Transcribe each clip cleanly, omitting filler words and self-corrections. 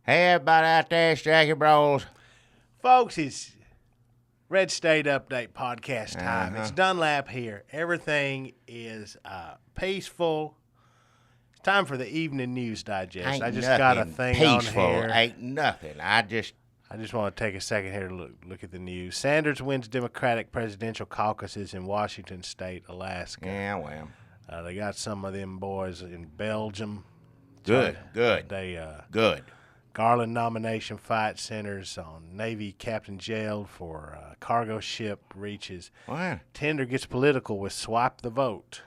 Hey, everybody out there, it's Jackie Bros. Folks, it's Red State Update podcast time. It's Dunlap here. Everything is peaceful. It's time for the evening news digest. Ain't I just got a thing peaceful. on here. Ain't nothing. I just want to take a second here to look at the news. Sanders wins Democratic presidential caucuses in Washington State, Alaska. Yeah, well. They got some of them boys in Belgium. Good. Good. Garland nomination fight centers on Navy captain jailed for cargo ship reaches. Wow. Tender gets political with swipe the vote.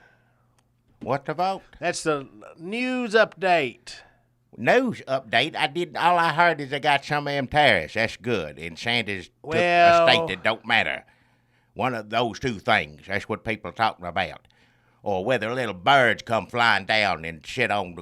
What the vote? That's the news update. News update. All I heard is they got some of them tariffs. That's good. And Sanders took Well- a state that don't matter. One of those two things. That's what people are talking about. Or whether little birds come flying down and shit on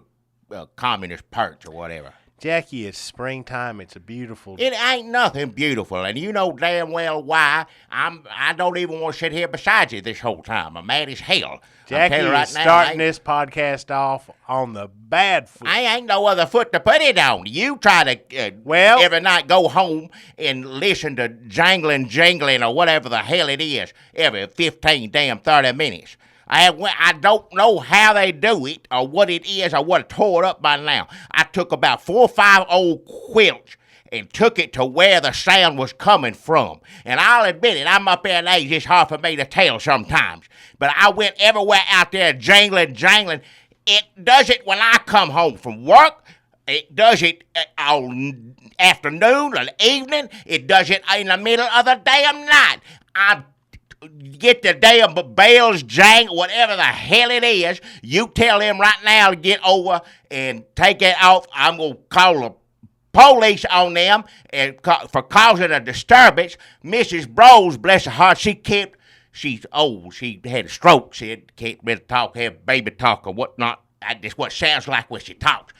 the communist perch or whatever. Jackie, it's springtime. It's a beautiful It ain't nothing beautiful, and you know damn well why. I don't even want to sit here beside you this whole time. I'm mad as hell. Jackie I'm telling you is right now, starting this podcast off on the bad foot. I ain't no other foot to put it on. You try to every night go home and listen to jangling or whatever the hell it is every 15 damn 30 minutes. I don't know how they do it or what it is. I would have tore it up by now. I took about 4 or 5 old quilts and took it to where the sound was coming from. And I'll admit it, I'm up there in age. It's hard for me to tell sometimes. But I went everywhere out there jangling. It does it when I come home from work. It does it on afternoon or evening. It does it in the middle of the damn night. I get the damn bells jangle, whatever the hell it is. You tell them right now to get over and take it off. I'm going to call the police on them and for causing a disturbance. Mrs. Bros, bless her heart, she's old. She had a stroke. She can't really talk, have baby talk or whatnot. That's what it sounds like when she talks.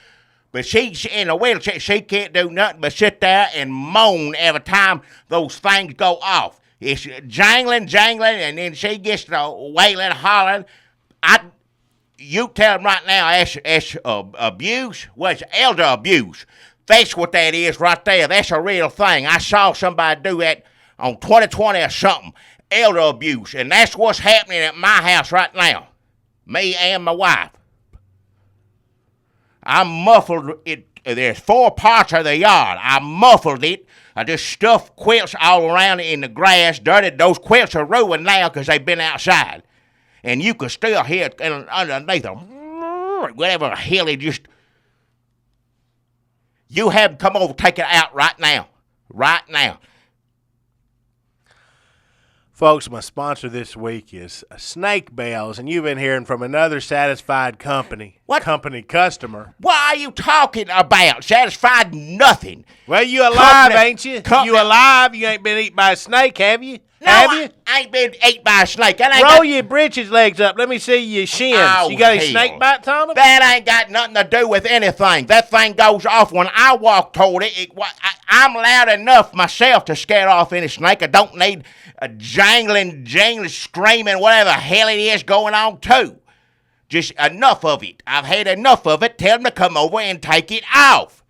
But she's in a wheelchair. She can't do nothing but sit there and moan every time those things go off. It's jangling, and then she gets to wailing, hollering. You tell them right now, that's abuse. What's elder abuse? That's what that is right there. That's a real thing. I saw somebody do that on 2020 or something. Elder abuse, and that's what's happening at my house right now. Me and my wife. I muffled it. There's 4 parts of the yard. I muffled it. I just stuffed quilts all around in the grass. Dirty. Those quilts are ruined now because they've been outside. And you can still hear it underneath them. Whatever the hell it just... You have them come over, take it out right now. Right now. Folks, my sponsor this week is Snake Bells, and you've been hearing from another satisfied company customer. What are you talking about? Satisfied nothing. Well, you alive, ain't you? You alive? You ain't been eaten by a snake, have you? No, I ain't been ate by a snake. Roll your britches legs up. Let me see your shins. Oh, you got any hell. snake bites on them? That ain't got nothing to do with anything. That thing goes off when I walk toward it. I'm loud enough myself to scare off any snake. I don't need a jangling, screaming, whatever the hell it is going on too. Just enough of it. I've had enough of it. Tell them to come over and take it off.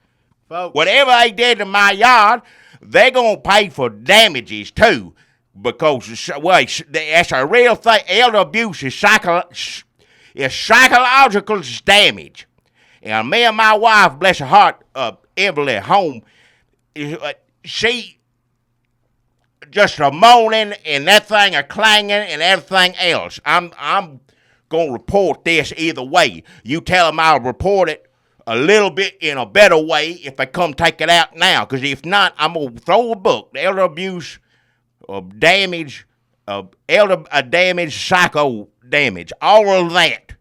Folks. Whatever they did to my yard, they're going to pay for damages too. Because, that's a real thing. Elder abuse is psychological damage. And me and my wife, bless her heart, Emily at home, she just a moaning and that thing a clanging and everything else. I'm going to report this either way. You tell them I'll report it a little bit in a better way if they come take it out now. Because if not, I'm going to throw a book. The elder abuse... damage, damage, psycho damage, all of that.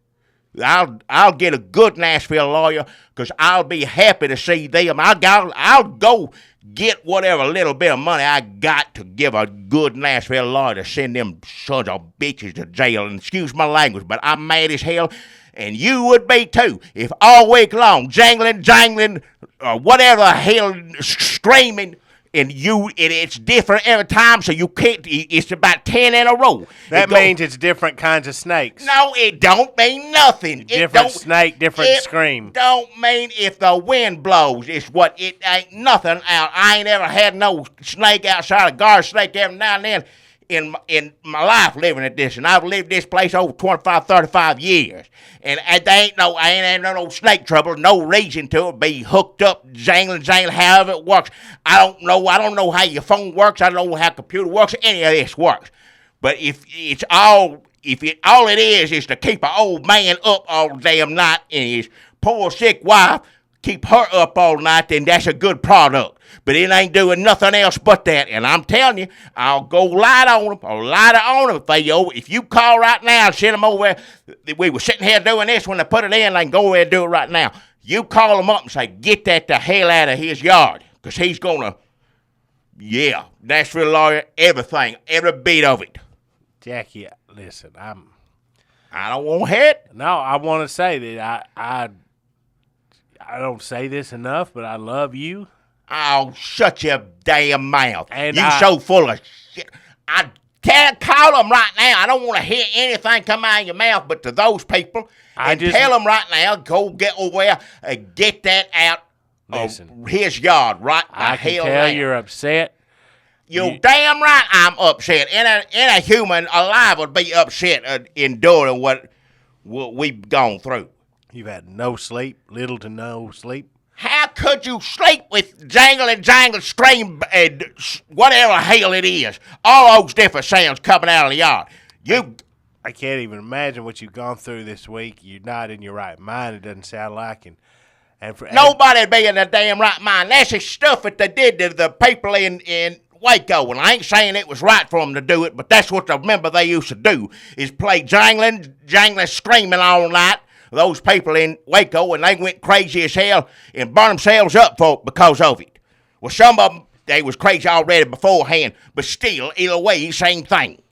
I'll get a good Nashville lawyer because I'll be happy to see them. I'll go get whatever little bit of money I got to give a good Nashville lawyer to send them sons of bitches to jail. And excuse my language, but I'm mad as hell. And you would be too if all week long, jangling, or whatever the hell, screaming, And it's different every time, so you can't. It's about 10 in a row. That means it's different kinds of snakes. No, it don't mean nothing. Different snake, different scream. Don't mean if the wind blows. It's what it ain't nothing out. I ain't ever had no snake outside, a guard snake every now and then in my life living at this, and I've lived this place over 25, 35 years, and I ain't had no snake trouble, no reason to it, be hooked up, jangling, however it works. I don't know how your phone works, I don't know how computer works, any of this works, but if all it is to keep an old man up all damn night, and his poor sick wife, keep her up all night, then that's a good product. But it ain't doing nothing else but that. And I'm telling you, I'll go light on them. I'll light it on them. If you call right now and send them over there, we were sitting here doing this when they put it in, they can go over and do it right now. You call them up and say, get that the hell out of his yard. Because he's going to, Nashville lawyer, everything, every bit of it. Jackie, listen, I don't want to hear it. No, I want to say that I don't say this enough, but I love you. Oh, shut your damn mouth. And you so full of shit. I can't call them right now. I don't want to hear anything come out of your mouth, but to those people, tell them right now, go get over there and get that out of his yard right now. I can tell you're upset. You're damn right I'm upset. Any human alive would be upset enduring what we've gone through. You've had no sleep, little to no sleep. How could you sleep with jangle, scream, and whatever hell it is? All those different sounds coming out of the yard. I can't even imagine what you've gone through this week. You're not in your right mind, it doesn't sound like. Nobody'd be in their damn right mind. That's the stuff that they did to the people in Waco. And I ain't saying it was right for them to do it, but that's what they used to do, is play jangling, screaming all night. Those people in Waco, and they went crazy as hell and burned themselves up because of it. Well, some of them, they was crazy already beforehand, but still, either way, same thing.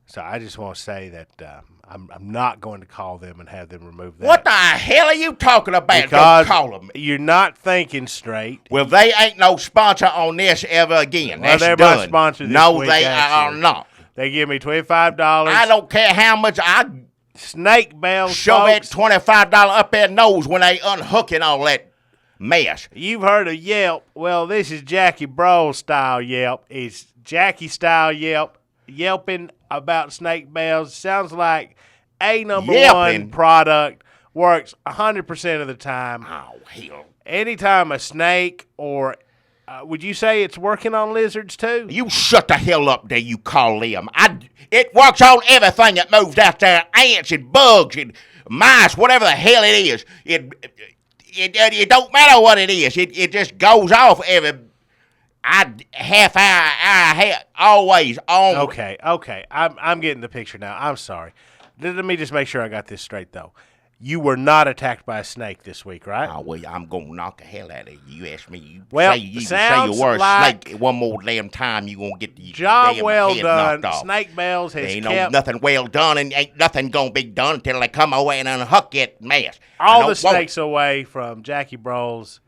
So I just want to say that I'm not going to call them and have them remove that. What the hell are you talking about? Because don't call them. You're not thinking straight. Well, they ain't no sponsor on this ever again. Well, they're my sponsor this week. No, they are not. They give me $25. I don't care how much Snake bells, shove folks. that $25 up their nose when they unhooking all that mess. You've heard of Yelp. Well, this is Jackie Broll style Yelp. It's Jackie style Yelp. Yelping about snake bells. Sounds like a number one product. Works 100% of the time. Oh, hell. Anytime a snake or... would you say it's working on lizards, too? You shut the hell up there, you call them. It works on everything that moves out there. Ants and bugs and mice, whatever the hell it is. It don't matter what it is. It just goes off every half hour, always on. Okay. I'm getting the picture now. I'm sorry. Let me just make sure I got this straight, though. You were not attacked by a snake this week, right? Oh, well, I'm going to knock the hell out of you. You ask me. You say your word like snake one more damn time, you going to get the job damn well head done. knocked off. Snake bells has ain't kept... nothing well done, and ain't nothing going to be done until they come away and unhook that mess. All the snakes away from Jackie Broll's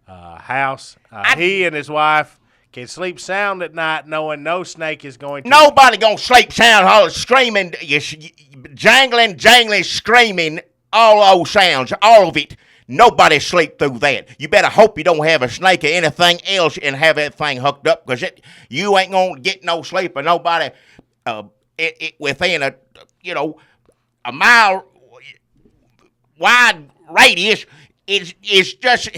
house. He and his wife can sleep sound at night knowing no snake is going to... Nobody going to sleep sound, all screaming, jangling, screaming, all those sounds, all of it. Nobody sleep through that. You better hope you don't have a snake or anything else and have that thing hooked up, because you ain't going to get no sleep, or nobody within a mile wide radius is just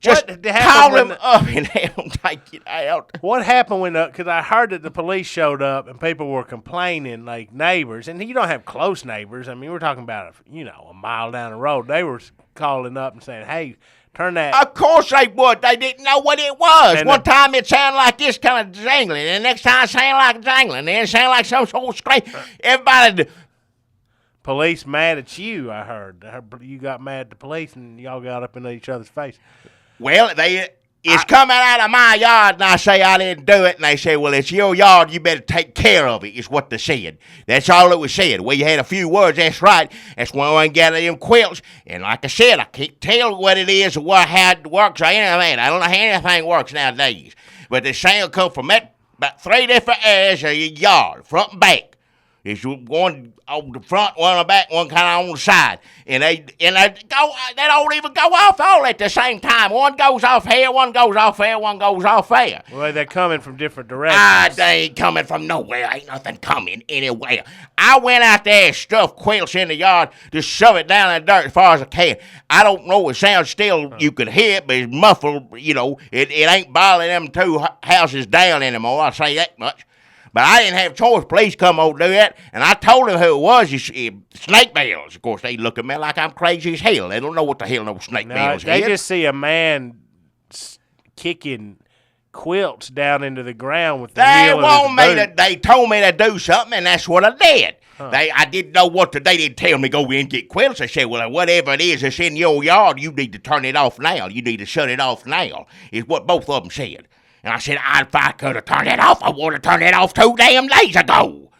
call them up and have them take it out. What happened when, because I heard that the police showed up and people were complaining, like neighbors, and you don't have close neighbors. I mean, we're talking about, a mile down the road. They were calling up and saying, hey, turn that. Of course they would. They didn't know what it was. One time it sounded like this kind of jangling, and the next time it sounded like jangling, and then it sounded like some sort of scream. Everybody... Police mad at you, I heard. You got mad at the police, and y'all got up in each other's face. Well, It's coming out of my yard, and I say I didn't do it, and they say, well, it's your yard, you better take care of it, is what they said. That's all it was said. Well, you had a few words, that's right. That's when I got them quilts, and like I said, I can't tell what it is or how it works or anything. I don't know how anything works nowadays. But the sound come from about 3 different areas of your yard, front and back. There's one on the front, one on the back, one kind of on the side. And they don't even go off all at the same time. One goes off here, one goes off there, one goes off there. Well, they're coming from different directions. They ain't coming from nowhere. Ain't nothing coming anywhere. I went out there and stuffed quilts in the yard, just shove it down in the dirt as far as I can. I don't know, it sounds still, you could hear it, but it's muffled, it ain't bothering them 2 houses down anymore, I'll say that much. But I didn't have a choice. Police come over to do that, and I told them who it was. Snake bells. Of course, they look at me like I'm crazy as hell. They don't know what the hell no snake bells is. They just see a man kicking quilts down into the ground with the heel of his boot. They told me to do something, and that's what I did. I didn't know what to do. They didn't tell me go in and get quilts. They said, well, whatever it is that's in your yard, you need to turn it off now. You need to shut it off now, is what both of them said. And I said, if I could have turned it off, I would have turned it off 2 damn days ago.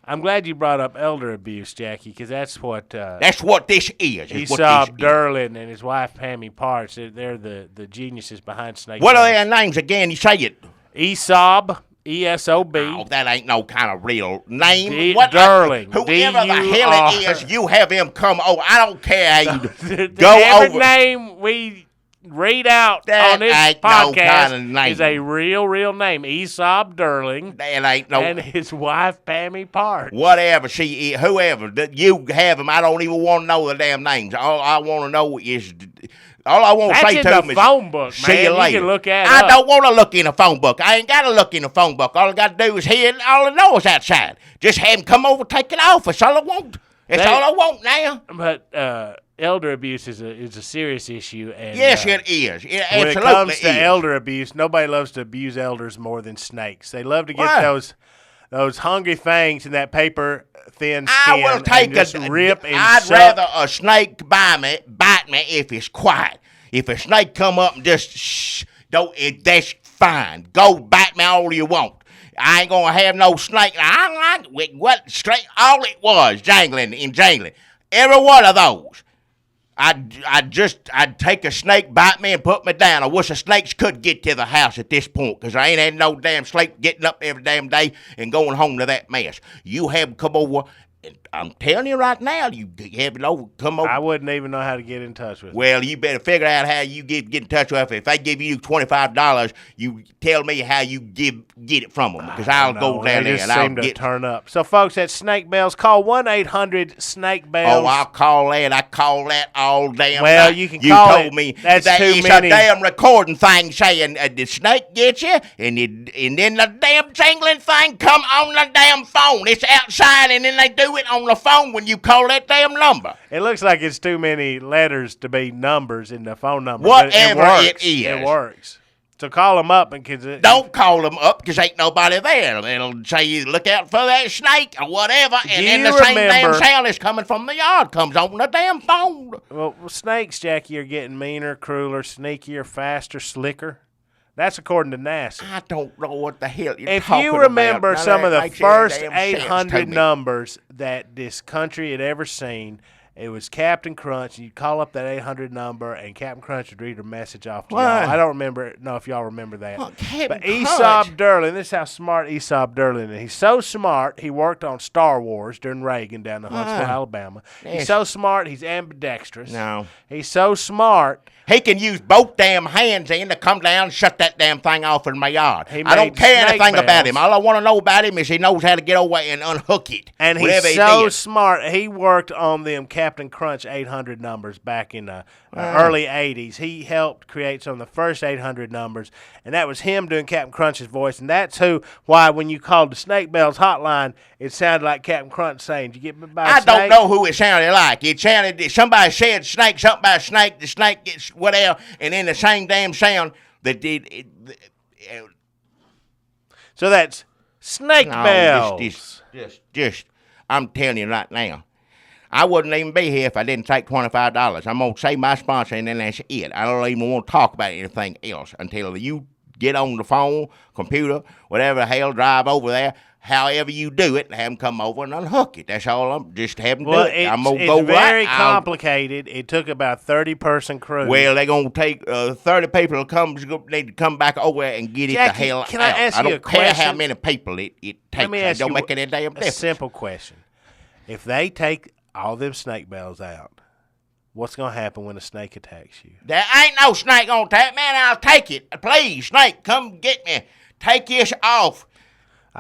I'm glad you brought up elder abuse, Jackie, because that's what this is. Aesop Derlin and his wife, Pammy Parts, they're the geniuses behind Snake. What are their names again? You say it. Aesop, E-S-O-B. Oh, that ain't no kind of real name. Derling. Whoever the hell it is, you have him come over. I don't care how you go over. Every name we read out that on this podcast no kind of is a real name. Aesop Derling. That ain't no. And his wife, Pammy Parts. Whatever she is, whoever. You have them. I don't even want to know the damn names. All I want to know is. All I want to say to them is, phone book, see you later. You can look at it. I don't want to look in a phone book. I ain't got to look in a phone book. All I got to do is hear it. All I know is outside. Just have him come over, take it off. That's all I want. That's all I want now. But elder abuse is a serious issue. And, yes, it is. It when it comes to elder abuse, nobody loves to abuse elders more than snakes. They love to get those hungry fangs in that paper thin skin. I will take rip and I'd suck. rather a snake bite me if it's quiet. If a snake come up and just shh, that's fine. Go bite me all you want. I ain't gonna have no snake. I like what straight. All it was jangling and jangling. Every one of those. I'd take a snake, bite me, and put me down. I wish the snakes could get to the house at this point, because I ain't had no damn snake getting up every damn day and going home to that mess. You have them come over. I'm telling you right now, you have it over, come over. I wouldn't even know how to get in touch with them. Well, you better figure out how you get in touch with them. If they give you $25, you tell me how you get it from them, because I'll go down there and I'll get turn up. So, folks, that's Snake Bells. Call 1-800-SNAKE-BELLS. Oh, I call that all damn Well, night. you can call it. You told me that's that too it's many. a damn recording thing saying the snake gets you, and then the damn jingling thing come on the damn phone. It's outside, and then they do it on the phone when you call that damn number. It looks like it's too many letters to be numbers in the phone number. Whatever it is. It works. So call them up. Don't call them up, because ain't nobody there. They'll say, look out for that snake or whatever, and then the same damn sound is coming from the yard comes on the damn phone. Well, snakes, Jackie, are getting meaner, crueler, sneakier, faster, slicker. That's according to NASA. I don't know what the hell you're talking about. If you remember some of the first 800 numbers that this country had ever seen, it was Captain Crunch. You'd call up that 800 number, and Captain Crunch would read a message off to y'all. I don't know if y'all remember that. Well, but Aesop Derlin, this is how smart Aesop Derlin is. He's so smart, he worked on Star Wars during Reagan down in Huntsville, Alabama. Yes. He's so smart, he's ambidextrous. No. He's so smart. He can use both damn hands to come down and shut that damn thing off in my yard. I don't care anything about him. All I want to know about him is he knows how to get away and unhook it. And he's so smart. He worked on them Captain Crunch 800 numbers back in the early 80s. He helped create some of the first 800 numbers, and that was him doing Captain Crunch's voice. And that's why when you called the Snake Bells hotline, it sounded like Captain Crunch saying, "Did you get me by a snake?" I don't know who it sounded like. It sounded, somebody said snake, something about snake, the snake gets whatever, and then the same damn sound that did. So that's Snake Bells. Just, I'm telling you right now. I wouldn't even be here if I didn't take $25. I'm going to say my sponsor, and then that's it. I don't even want to talk about anything else until you get on the phone, computer, whatever the hell, drive over there. However you do it, have them come over and unhook it. That's all. I'm just having to do it. I'm gonna go it's very complicated. It took about 30-person crew. Well, they're gonna take 30 people need to come back over and get Jackie, it the hell can out. I ask you a question? I don't care how many people it takes. Let me ask don't you make any damn difference. A simple question: if they take all them snake bells out, what's gonna happen when a snake attacks you? There ain't no snake gonna attack, man. I'll take it. Please, snake, come get me. Take this off.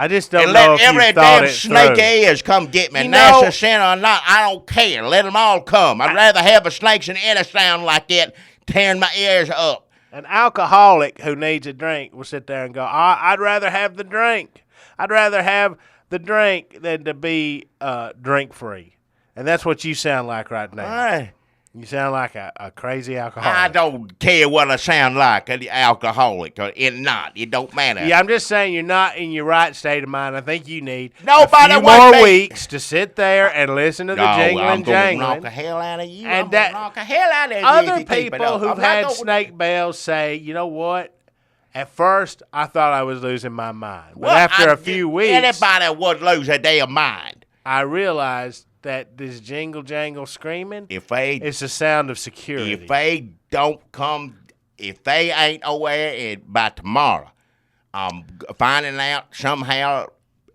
I just don't and know let if every you thought damn it snake through. is come get me. You NASA know, center or not, I don't care. Let them all come. I'd rather have a snakes than any sound like that tearing my ears up. An alcoholic who needs a drink will sit there and go, I'd rather have the drink. I'd rather have the drink than to be drink-free. And that's what you sound like right now. You sound like a crazy alcoholic. I don't care what I sound like, an alcoholic or not. It don't matter. Yeah, I'm just saying you're not in your right state of mind. I think you need Nobody a few more weeks to sit there and listen to the jingling I'm gonna jangling. knock the hell out of you. And I'm that gonna knock the hell out of you. Other people who've had snake bells say, you know what? At first, I thought I was losing my mind. But after a few weeks, anybody would lose a damn mind. I realized that this jingle jangle screaming it's the sound of security. If they don't come, if they ain't aware by tomorrow, I'm finding out somehow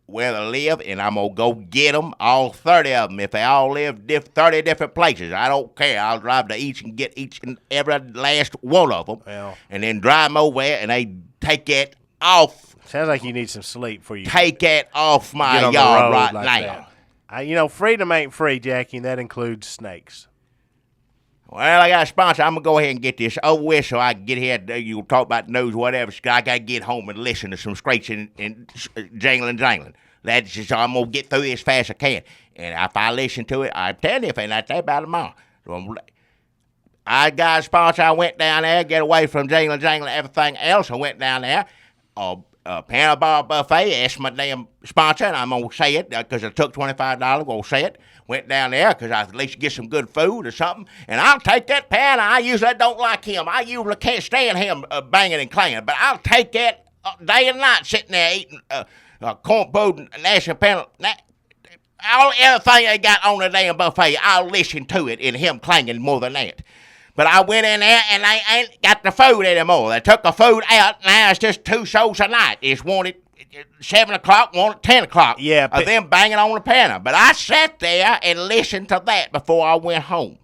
where they live, and I'm going to go get them, all 30 of them. If they all live 30 different places, I don't care. I'll drive to each and get each and every last one of them, and then drive them over there, and they take it off. Sounds like you need some sleep for you. Take it off my yard right now. Freedom ain't free, Jackie, and that includes snakes. Well, I got a sponsor. I'm going to go ahead and get this over with so I can get here. You'll talk about the news, whatever. I got to get home and listen to some screeching and jangling. That's just, I'm going to get through this as fast as I can. And if I listen to it, I'm telling you, if it ain't like that about tomorrow. So I got a sponsor. I went down there, get away from jangling, everything else. I went down there. Panel Bar Buffet, that's my damn sponsor, and I'm going to say it because I took $25, I'm going to say it. Went down there because I at least get some good food or something, and I'll take that pan. I usually don't like him. I usually can't stand him banging and clanging, but I'll take that day and night sitting there eating corn pudding and national panel. Everything they got on the damn buffet, I'll listen to it and him clanging more than that. But I went in there, and they ain't got the food anymore. They took the food out. Now it's just 2 shows a night. It's one at 7 o'clock, one at 10 o'clock. Yeah. Of them banging on the piano. But I sat there and listened to that before I went home.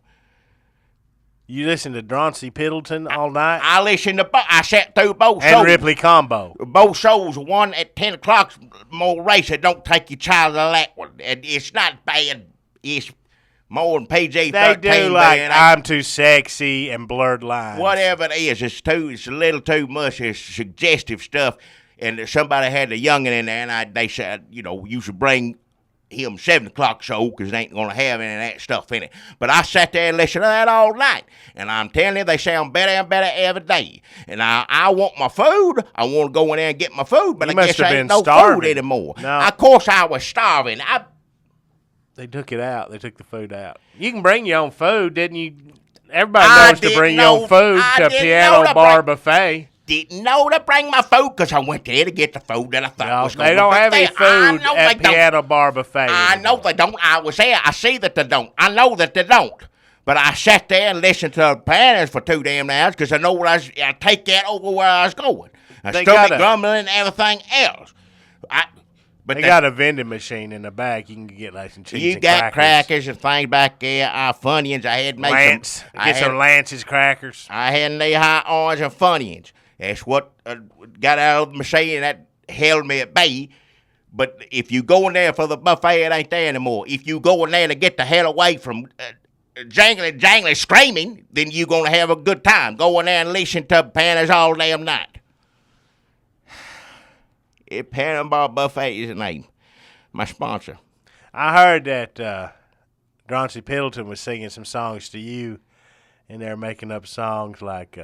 You listened to Droncy Piddleton all night? I listened to I sat through both shows. And Ripley Combo. Both shows. One at 10 o'clock, more race. Don't take your child to that one. And it's not bad. It's more than PG-13. They do like I'm Too Sexy and Blurred Lines. Whatever it is, it's a little too much. It's suggestive stuff. And somebody had a youngin' in there, and they said, you should bring him 7 o'clock show because they ain't going to have any of that stuff in it. But I sat there and listened to that all night. And I'm telling you, they sound better and better every day. And I want my food. I want to go in there and get my food, but I guess there ain't no food anymore. No. Of course I was starving. They took it out. They took the food out. You can bring your own food, didn't you? Everybody knows to bring your own food to Piano Bar Buffet. Didn't know to bring my food because I went there to get the food that I thought was going to be. They don't have any food at Piano Bar Buffet. I know they don't. I was there. I see that they don't. I know that they don't. But I sat there and listened to the pianos for 2 damn hours because I know I take that over where I was going. I started grumbling and everything else. But they got a vending machine in the back. You can get like some cheese and crackers. You got crackers and things back there. Funyuns. I had made Lance. Get some Lance's crackers. I had knee-high orange and Funyuns. That's what got out of the machine, and that held me at bay. But if you go in there for the buffet, it ain't there anymore. If you go in there to get the hell away from jangling, screaming, then you're going to have a good time. Go in there and listen to Pandas all damn night. Panama Buffet is the name. My sponsor. I heard that Droncy Piddleton was singing some songs to you, and they're making up songs like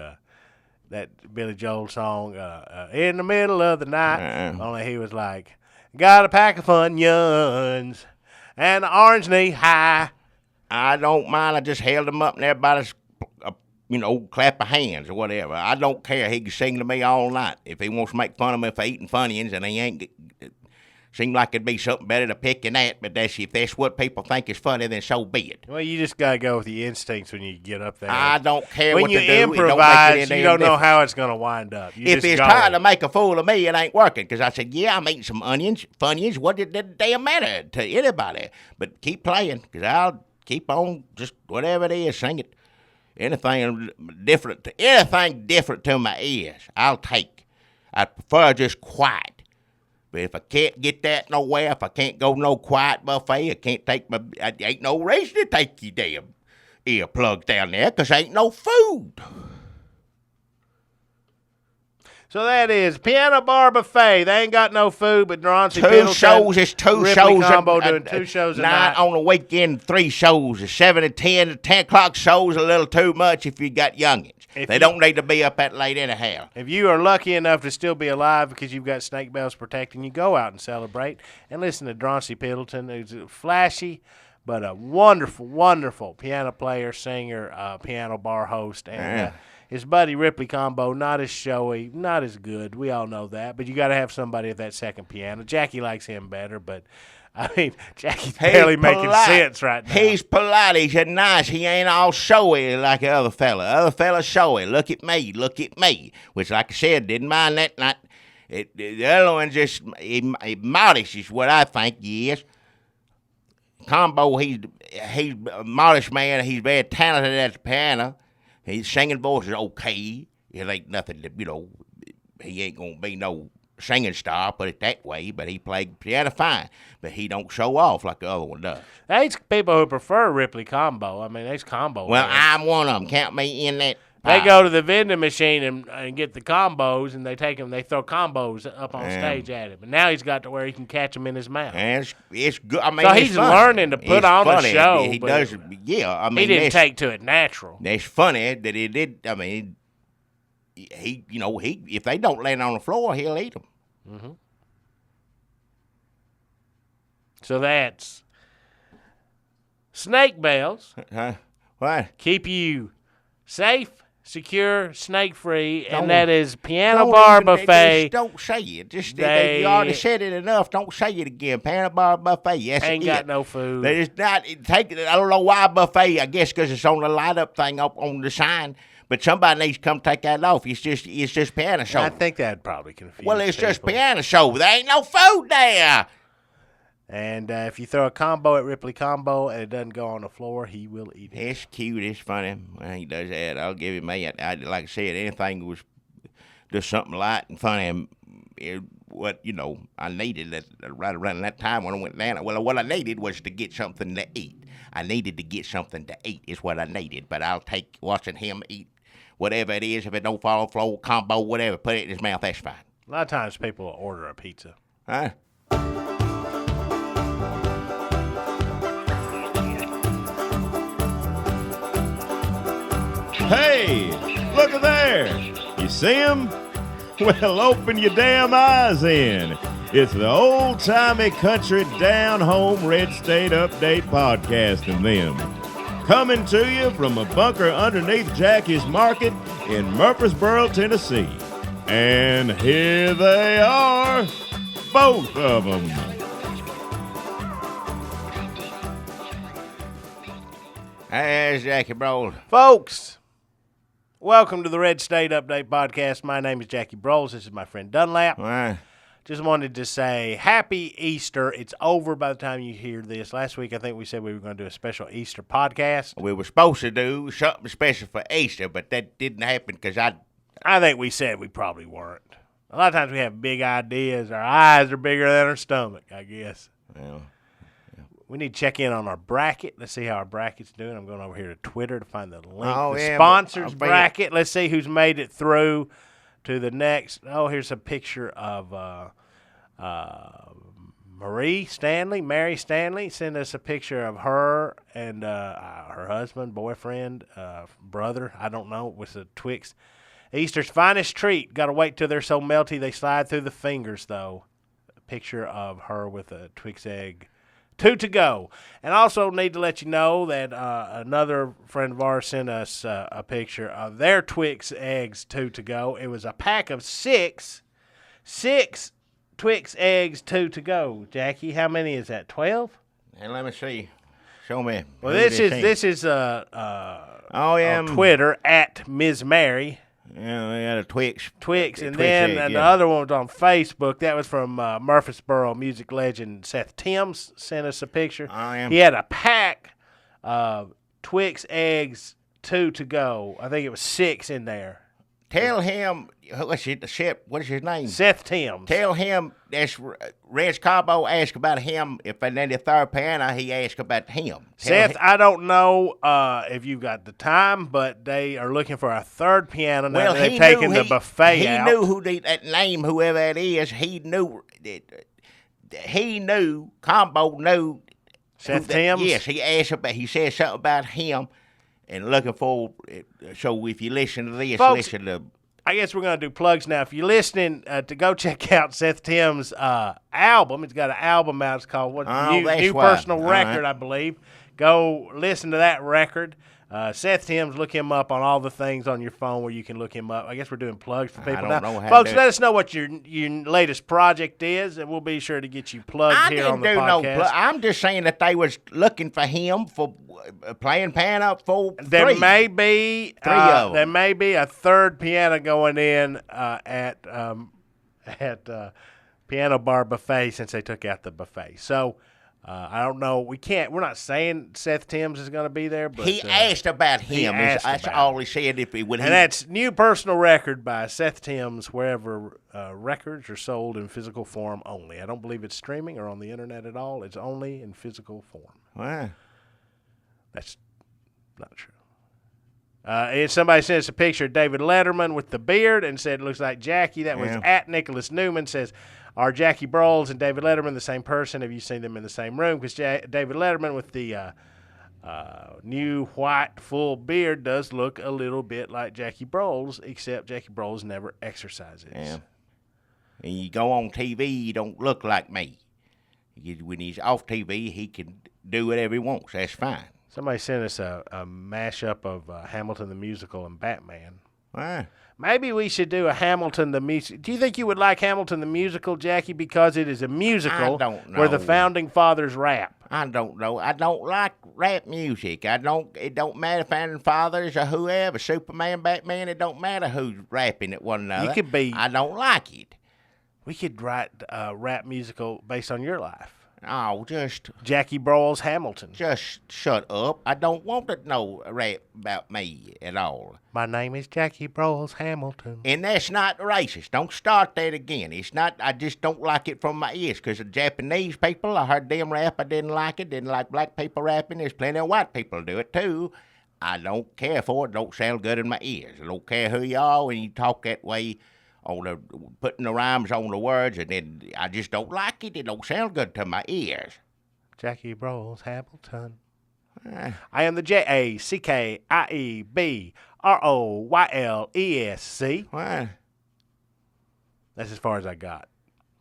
that Billy Joel song, In the Middle of the Night. Only he was like, got a pack of Funyuns and an orange knee high. I don't mind. I just held him up and everybody's, clap of hands or whatever. I don't care. He can sing to me all night. If he wants to make fun of me for eating Funyuns and he ain't, seems like it'd be something better to pick than that, but if that's what people think is funny, then so be it. Well, you just got to go with the instincts when you get up there. I don't care when what you to do. Improvise, you don't know how it's going to wind up. If he's trying to make a fool of me, it ain't working. Because I said, yeah, I'm eating some Funyuns. What did that damn matter to anybody? But keep playing, because I'll keep on just whatever it is, sing it. Anything different to my ears, I'll take. I prefer just quiet. But if I can't get that nowhere, if I can't go no quiet buffet, I ain't no reason to take your damn earplugs down there, because ain't no food. So that is Piano Bar Buffet. They ain't got no food, but Droncy Two shows. It's two Ripley shows. Combo doing 2 shows a night. On the weekend, 3 shows. The 7 to 10. The 10 o'clock shows a little too much if you got youngins. They don't need to be up that late anyhow. If you are lucky enough to still be alive because you've got snake bells protecting you, go out and celebrate and listen to Droncy Piddleton, who's flashy but a wonderful, wonderful piano player, singer, piano bar host, and his buddy Ripley Combo, not as showy, not as good. We all know that, but you got to have somebody at that second piano. Jackie likes him better, but I mean, Jackie's barely making sense right now. He's polite. He's nice. He ain't all showy like the other fella. Other fella showy. Look at me. Which, like I said, didn't mind that night. The other one just modest is what I think he is. Combo, he's a modest man. He's very talented at the piano. His singing voice is okay. It ain't nothing that, he ain't going to be no singing star, put it that way, but he played piano fine. But he don't show off like the other one does. There's people who prefer Ripley Combo. I mean, there's Combo. Well, I'm one of them. Count me in that. They go to the vending machine and get the combos, and they throw combos up on stage at him. And now he's got to where he can catch them in his mouth. And it's good. I mean, so he's learning to put on a show. He does, yeah. I mean, he didn't take to it natural. That's funny that he did. I mean, he if they don't land on the floor, he'll eat them. Mm-hmm. So that's snake bells. What? Keep you safe, secure, snake-free, and that is Piano Bar Buffet. Just don't say it. You already said it enough. Don't say it again. Piano Bar Buffet. Yes, ain't got no food. They just not take. I don't know why buffet. I guess because it's on the light-up thing up on the sign. But somebody needs to come take that off. It's just piano show. I think that'd probably confuse. Well, it's people. Just piano show. There ain't no food there. And if you throw a combo at Ripley Combo and it doesn't go on the floor, he will eat it. It's cute. It's funny. When he does that, I'll give him that. Like I said, anything was just something light and funny. I needed right around that time when I went down. Well, what I needed was to get something to eat. I needed to get something to eat is what I needed. But I'll take watching him eat whatever it is. If it don't fall on the floor, combo, whatever, put it in his mouth, that's fine. A lot of times people will order a pizza. Huh? Hey, look at there. You see him? Well, open your damn eyes in. It's the old-timey country down-home Red State Update podcast and them. Coming to you from a bunker underneath Jackie's Market in Murfreesboro, Tennessee. And here they are, both of them. There's Jackie Broles. Folks, welcome to the Red State Update podcast. My name is Jackie Broles. This is my friend Dunlap. Just wanted to say Happy Easter. It's over by the time you hear this. Last week, I think we said we were going to do a special Easter podcast. We were supposed to do something special for Easter, but that didn't happen because I think we said we probably weren't. A lot of times we have big ideas. Our eyes are bigger than our stomach, I guess. Well, we need to check in on our bracket. Let's see how our bracket's doing. I'm going over here to Twitter to find the link. The sponsors bracket. Let's see who's made it through to the next. Oh, here's a picture of Mary Stanley sent us a picture of her and her husband, boyfriend, brother. I don't know. It was a Twix. Easter's finest treat. Got to wait till they're so melty they slide through the fingers, though. A picture of her with a Twix egg Two to go. And also need to let you know that another friend of ours sent us a picture of their Twix eggs, two to go. It was a pack of six Twix eggs, two to go. Jackie, how many is that? 12? And let me see. Show me. Well, this is on Twitter at Ms. Mary. Yeah, we got a Twix. And then the other one was on Facebook. That was from Murfreesboro music legend Seth Timms sent us a picture. He had a pack of Twix eggs, two to go. I think it was 6 in there. Tell him, what is his name? Seth Timms. Tell him, that's Reg Cabo asked about him. If I need a third piano, he asked about him. Seth, I don't know if you've got the time, but they are looking for a third piano now that they've taken the buffet out. He knew that name, whoever it is. He knew, Combo knew. Seth Timms? Yes, he said something about him. And looking forward, so if you listen to this, folks, listen to... I guess we're going to do plugs now. If you're listening, to go check out Seth Timms' album. He's got an album out. It's called New Personal Record, I believe. Go listen to that record. Seth Timms, look him up on all the things on your phone where you can look him up. I guess we're doing plugs for people now. Folks, let us know what your latest project is, and we'll be sure to get you plugged here on the podcast. I'm just saying that they was looking for him for playing piano for there three. May be three of them. There may be a third piano going in at Piano Bar Buffet since they took out the buffet. So I don't know. We're not saying Seth Timms is going to be there, but he asked about him. That's all he said. And that's New Personal Record by Seth Timms, wherever records are sold in physical form only. I don't believe it's streaming or on the internet at all. It's only in physical form. Wow. That's not true. And somebody sent us a picture of David Letterman with the beard and said it looks like Jackie. That was at Nicholas Newman. Says, are Jackie Broles and David Letterman the same person? Have you seen them in the same room? Because David Letterman with the new white full beard does look a little bit like Jackie Broles, except Jackie Broles never exercises. Yeah. And you go on TV, you don't look like me. When he's off TV, he can do whatever he wants. That's fine. Somebody sent us a mashup of Hamilton the Musical and Batman. Wow. Maybe we should do a Hamilton the Musical. Do you think you would like Hamilton the Musical, Jackie, because it is a musical where the Founding Fathers rap? I don't know. I don't like rap music. It don't matter Founding Fathers or whoever, Superman, Batman, it don't matter who's rapping at one another. I don't like it. We could write a rap musical based on your life. Oh, just... Jackie Broles Hamilton. Just shut up. I don't want to know rap about me at all. My name is Jackie Broles Hamilton. And that's not racist. Don't start that again. It's not... I just don't like it from my ears. Because the Japanese people, I heard them rap. I didn't like it. Didn't like black people rapping. There's plenty of white people do it, too. I don't care for it. Don't sound good in my ears. I don't care who you are when you talk that way... putting the rhymes on the words, and then I just don't like it. It don't sound good to my ears. Jackie Broles Hamilton. I am the JACKIEBROYLESC. What? That's as far as I got.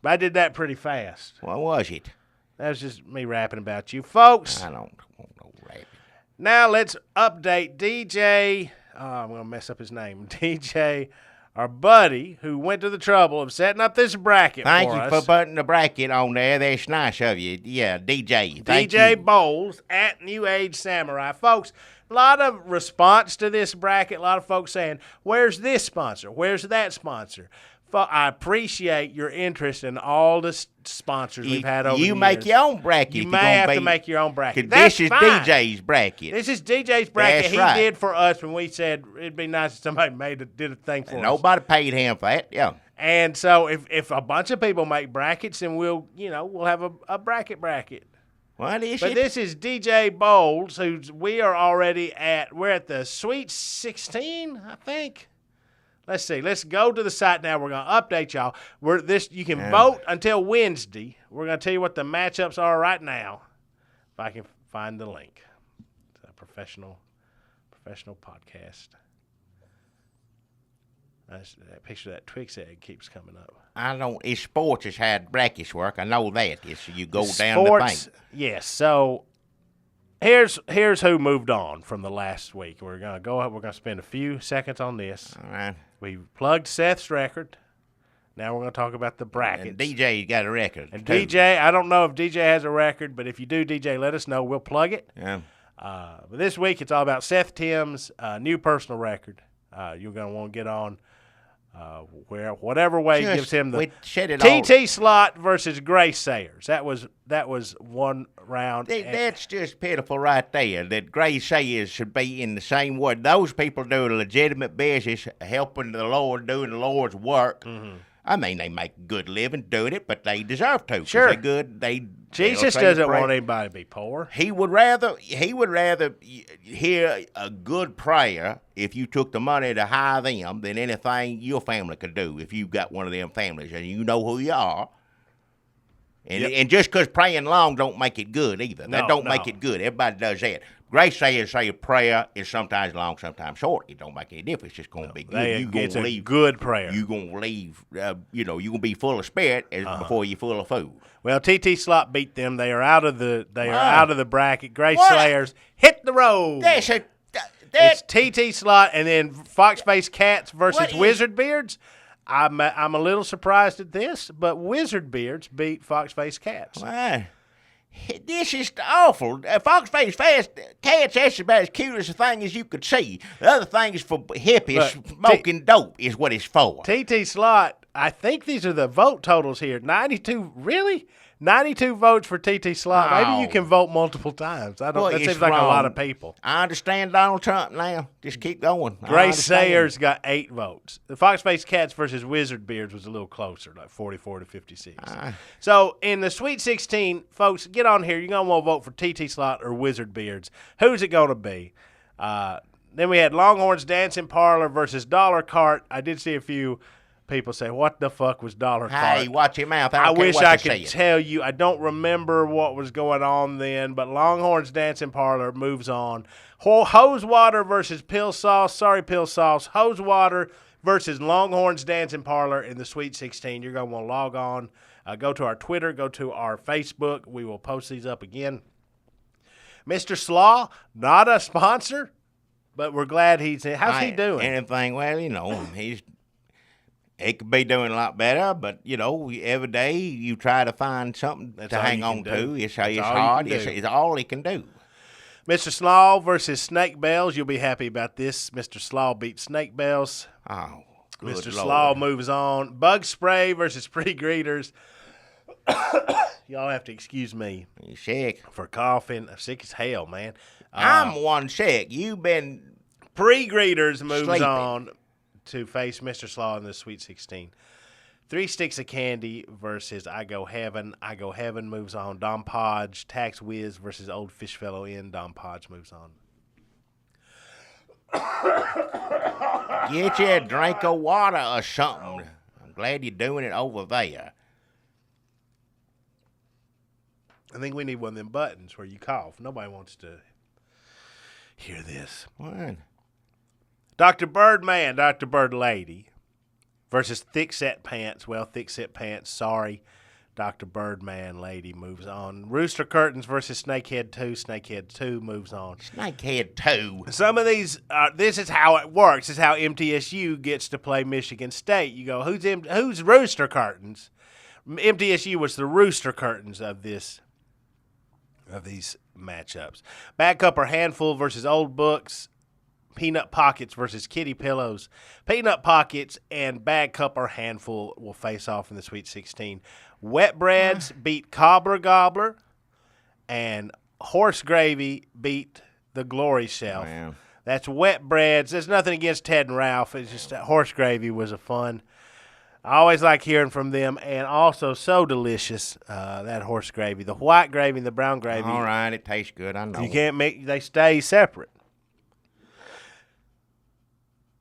But I did that pretty fast. What was it? That was just me rapping about you. Folks. I don't want no rapping. Now let's update DJ. I'm going to mess up his name. DJ... our buddy who went to the trouble of setting up this bracket Thank for you us. for putting the bracket on there. That's nice of you. Yeah, DJ. DJ Bowles at New Age Samurai. Folks, a lot of response to this bracket. A lot of folks saying, where's this sponsor? Where's that sponsor? I appreciate your interest in all the sponsors we've had over the years. You make your own bracket. You may have to make your own bracket. This is DJ's bracket. This is DJ's bracket. That's right. He did for us when we said it'd be nice if somebody did a thing for us. Nobody paid him for that. Yeah. And so if a bunch of people make brackets, then we'll have a bracket. What is But it? this is DJ Bowles, we're at the Sweet 16, I think. Let's see. Let's go to the site now. We're going to update y'all. You can vote until Wednesday. We're going to tell you what the matchups are right now. If I can find the link. It's a professional podcast. That picture of that Twix egg keeps coming up. I don't. It's sports has had brackish work. I know that. It's you go down the bank. Yes. So here's who moved on from the last week. We're gonna go up. We're gonna spend a few seconds on this. All right. We plugged Seth's record. Now we're gonna talk about the brackets. And DJ got a record. And too. DJ, I don't know if DJ has a record, but if you do, DJ, let us know. We'll plug it. Yeah. But this week it's all about Seth Tim's new personal record. You're gonna want to get on. Whatever way gives him the TT Slot versus Grace Sayers. That was one round. That's just pitiful right there. That Grace Sayers should be in the same way. Those people do legitimate business, helping the Lord, doing the Lord's work. Mm-hmm. I mean, they make a good living doing it, but they deserve to. Sure, they're good. Jesus doesn't want anybody to be poor. He would rather hear a good prayer if you took the money to hire them than anything your family could do if you got one of them families and you know who you are. And just because praying long don't make it good either. That don't make it good. Everybody does that. Grace saying a prayer is sometimes long, sometimes short. It don't make any difference. It's just going to be good. It's a good prayer. You're going to leave, you're going to be full of spirit before you're full of food. Well, TT Slot beat them. They are out of the bracket. Grace Slayers hit the road. It's TT Slot and then Fox-Faced Cats versus Wizard Beards. I'm a little surprised at this, but Wizard Beards beat Fox-Faced Cats. Wow. This is awful. Fox-Faced Cats, that's about as cute as a thing as you could see. The other thing is for hippies smoking dope is what it's for. TT Slot, I think these are the vote totals here. 92, really? 92 votes for TT Slot. Oh. Maybe you can vote multiple times. That seems like a lot of people. I understand Donald Trump now. Just keep going. Grace Sayers got 8 votes. The Fox-Faced Cats versus Wizard Beards was a little closer, like 44 to 56. So in the Sweet 16, folks, get on here. You're going to want to vote for TT Slot or Wizard Beards. Who's it going to be? Then we had Longhorns Dancing Parlor versus Dollar Cart. I did see a few people say, what the fuck was Dollar Cart? Hey, watch your mouth. I wish I could tell you. I don't remember what was going on then, but Longhorns Dancing Parlor moves on. Hose Water versus Pill Sauce. Sorry, Pill Sauce. Hose Water versus Longhorns Dancing Parlor in the Sweet 16. You're going to want to log on. Go to our Twitter. Go to our Facebook. We will post these up again. Mr. Slaw, not a sponsor, but we're glad he's in. How's he doing? Anything, well, he could be doing a lot better, but, every day you try to find something to hang on to. It's hard. It's all he can do. Mr. Slaw versus Snake Bells. You'll be happy about this. Mr. Slaw beat Snake Bells. Oh, good Mr. Lord. Slaw moves on. Bug Spray versus Pre-Greeters. Y'all have to excuse me. You sick? For coughing. I'm sick as hell, man. I'm one sick. You've been Pre-Greeters moves sleeping on to face Mr. Slaw in the Sweet 16. 3 Sticks of Candy versus I Go Heaven. I Go Heaven moves on. Dom Podge, Tax Whiz versus Old Fish Fellow Inn. Dom Podge moves on. Get you a drink of water or something. I'm glad you're doing it over there. I think we need one of them buttons where you cough. Nobody wants to hear this. What? Dr. Birdman, Dr. Bird Lady versus Thick Set Pants. Well, Thick Set Pants, sorry. Dr. Birdman Lady moves on. Rooster Curtains versus Snakehead 2. Snakehead 2 moves on. Snakehead 2. Some of these, this is how it works. This is how MTSU gets to play Michigan State. You go, who's Rooster Curtains? MTSU was the Rooster Curtains of these matchups. Back Upper Handful versus Old Books. Peanut Pockets versus Kitty Pillows. Peanut Pockets and Bag Cup or Handful will face off in the Sweet 16. Wet Breads beat Cobbler Gobbler, and Horse Gravy beat the Glory Shelf. Wow. That's Wet Breads. There's nothing against Ted and Ralph. It's just that Horse Gravy was a fun. I always like hearing from them, and also so delicious, that horse gravy. The white gravy and the brown gravy. All right, it tastes good. I know. You can't they stay separate.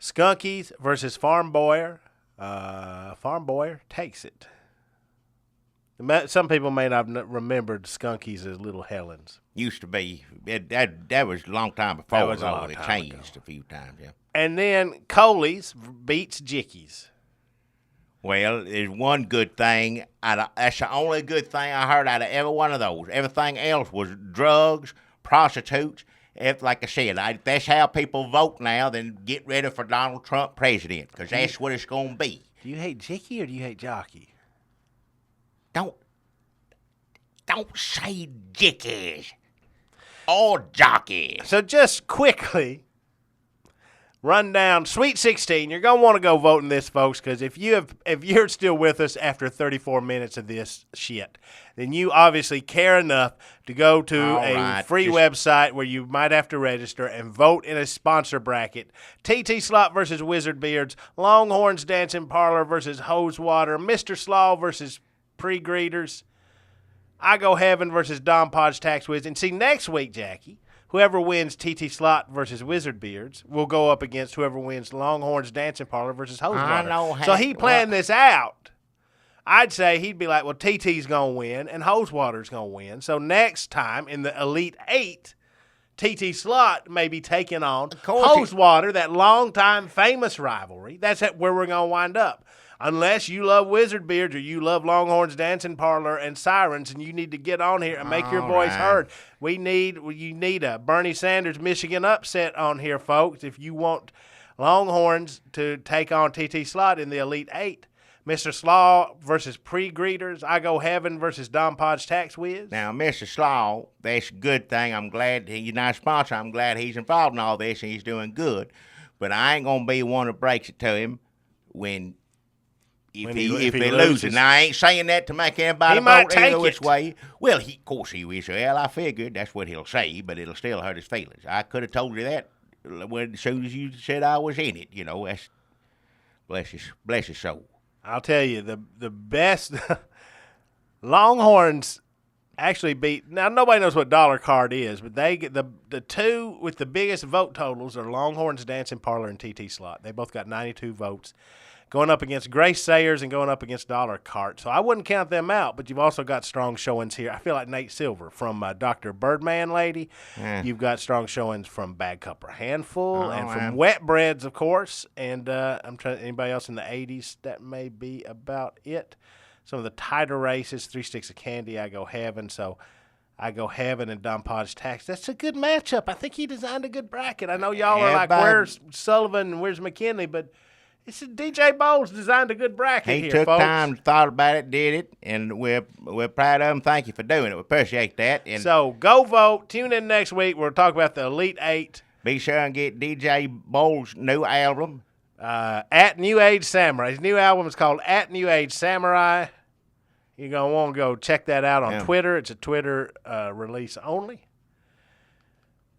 Skunkies versus Farm Boyer. Farm Boyer takes it. Some people may not have remembered Skunkies as Little Helens. Used to be. That was a long time before. That was a long It time changed ago. a few times, yeah. And then Coley's beats Jickey's. Well, there's one good thing. That's the only good thing I heard out of every one of those. Everything else was drugs, prostitutes. Like I said, if that's how people vote now, then get ready for Donald Trump president, because that's what it's going to be. Do you hate Jickey or do you hate Jockey? Don't say jickies or jockeys. So just quickly run down Sweet 16. You're going to want to go vote in this, folks, because if you're still with us after 34 minutes of this shit, then you obviously care enough to go to free website where you might have to register and vote in a sponsor bracket. TT Slot versus Wizard Beards, Longhorns Dancing Parlor versus Hosewater, Mr. Slaw versus Pre-Greeters, I Go Heaven versus Don Podge Tax Wiz. And see, next week, Jackie, whoever wins TT Slot versus Wizard Beards will go up against whoever wins Longhorns Dancing Parlor versus Hosewater. So he planned this out. I'd say he'd be like, well, TT's going to win and Hosewater's going to win. So next time in the Elite Eight, TT Slot may be taking on Hosewater, that long-time famous rivalry. That's where we're going to wind up. Unless you love Wizard Beards or you love Longhorns Dancing Parlor and Sirens, and you need to get on here and make your voice heard. You need a Bernie Sanders Michigan upset on here, folks, if you want Longhorns to take on TT Slot in the Elite Eight. Mr. Slaw versus Pre-Greeters, I Go Heaven versus Don Podge Tax Wiz. Now, Mr. Slaw, that's a good thing. I'm glad he's not a sponsor. I'm glad he's involved in all this and he's doing good. But I ain't going to be one that breaks it to him if he loses. Now, I ain't saying that to make anybody vote either which way. Well, of course he will. Well, I figured that's what he'll say, but it'll still hurt his feelings. I could have told you that as soon as you said I was in it. You know, that's bless his soul. I'll tell you, the best Longhorns actually beat. Now nobody knows what dollar card is, but they get the two with the biggest vote totals are Longhorns Dancing Parlor and TT Slot. They both got 92 votes, going up against Grace Sayers and going up against Dollar Cart. So I wouldn't count them out, but you've also got strong showings here. I feel like Nate Silver from Dr. Birdman Lady. You've got strong showings from Bag Cup or Handful and from Wet Breads, of course. And I'm trying. Anybody else in the 80s? That may be about it. Some of the tighter races, 3 Sticks of Candy, I Go Heaven. So I Go Heaven and Don Podge Tax. That's a good matchup. I think he designed a good bracket. I know y'all are like, where's Sullivan and where's McKinley, but it's DJ Bowles designed a good bracket he here, folks. He took time, thought about it, did it, and we're proud of him. Thank you for doing it. We appreciate that. And so go vote. Tune in next week. We'll talk about the Elite Eight. Be sure and get DJ Bowles' new album. At New Age Samurai. His new album is called At New Age Samurai. You're going to want to go check that out on Twitter. It's a Twitter release only.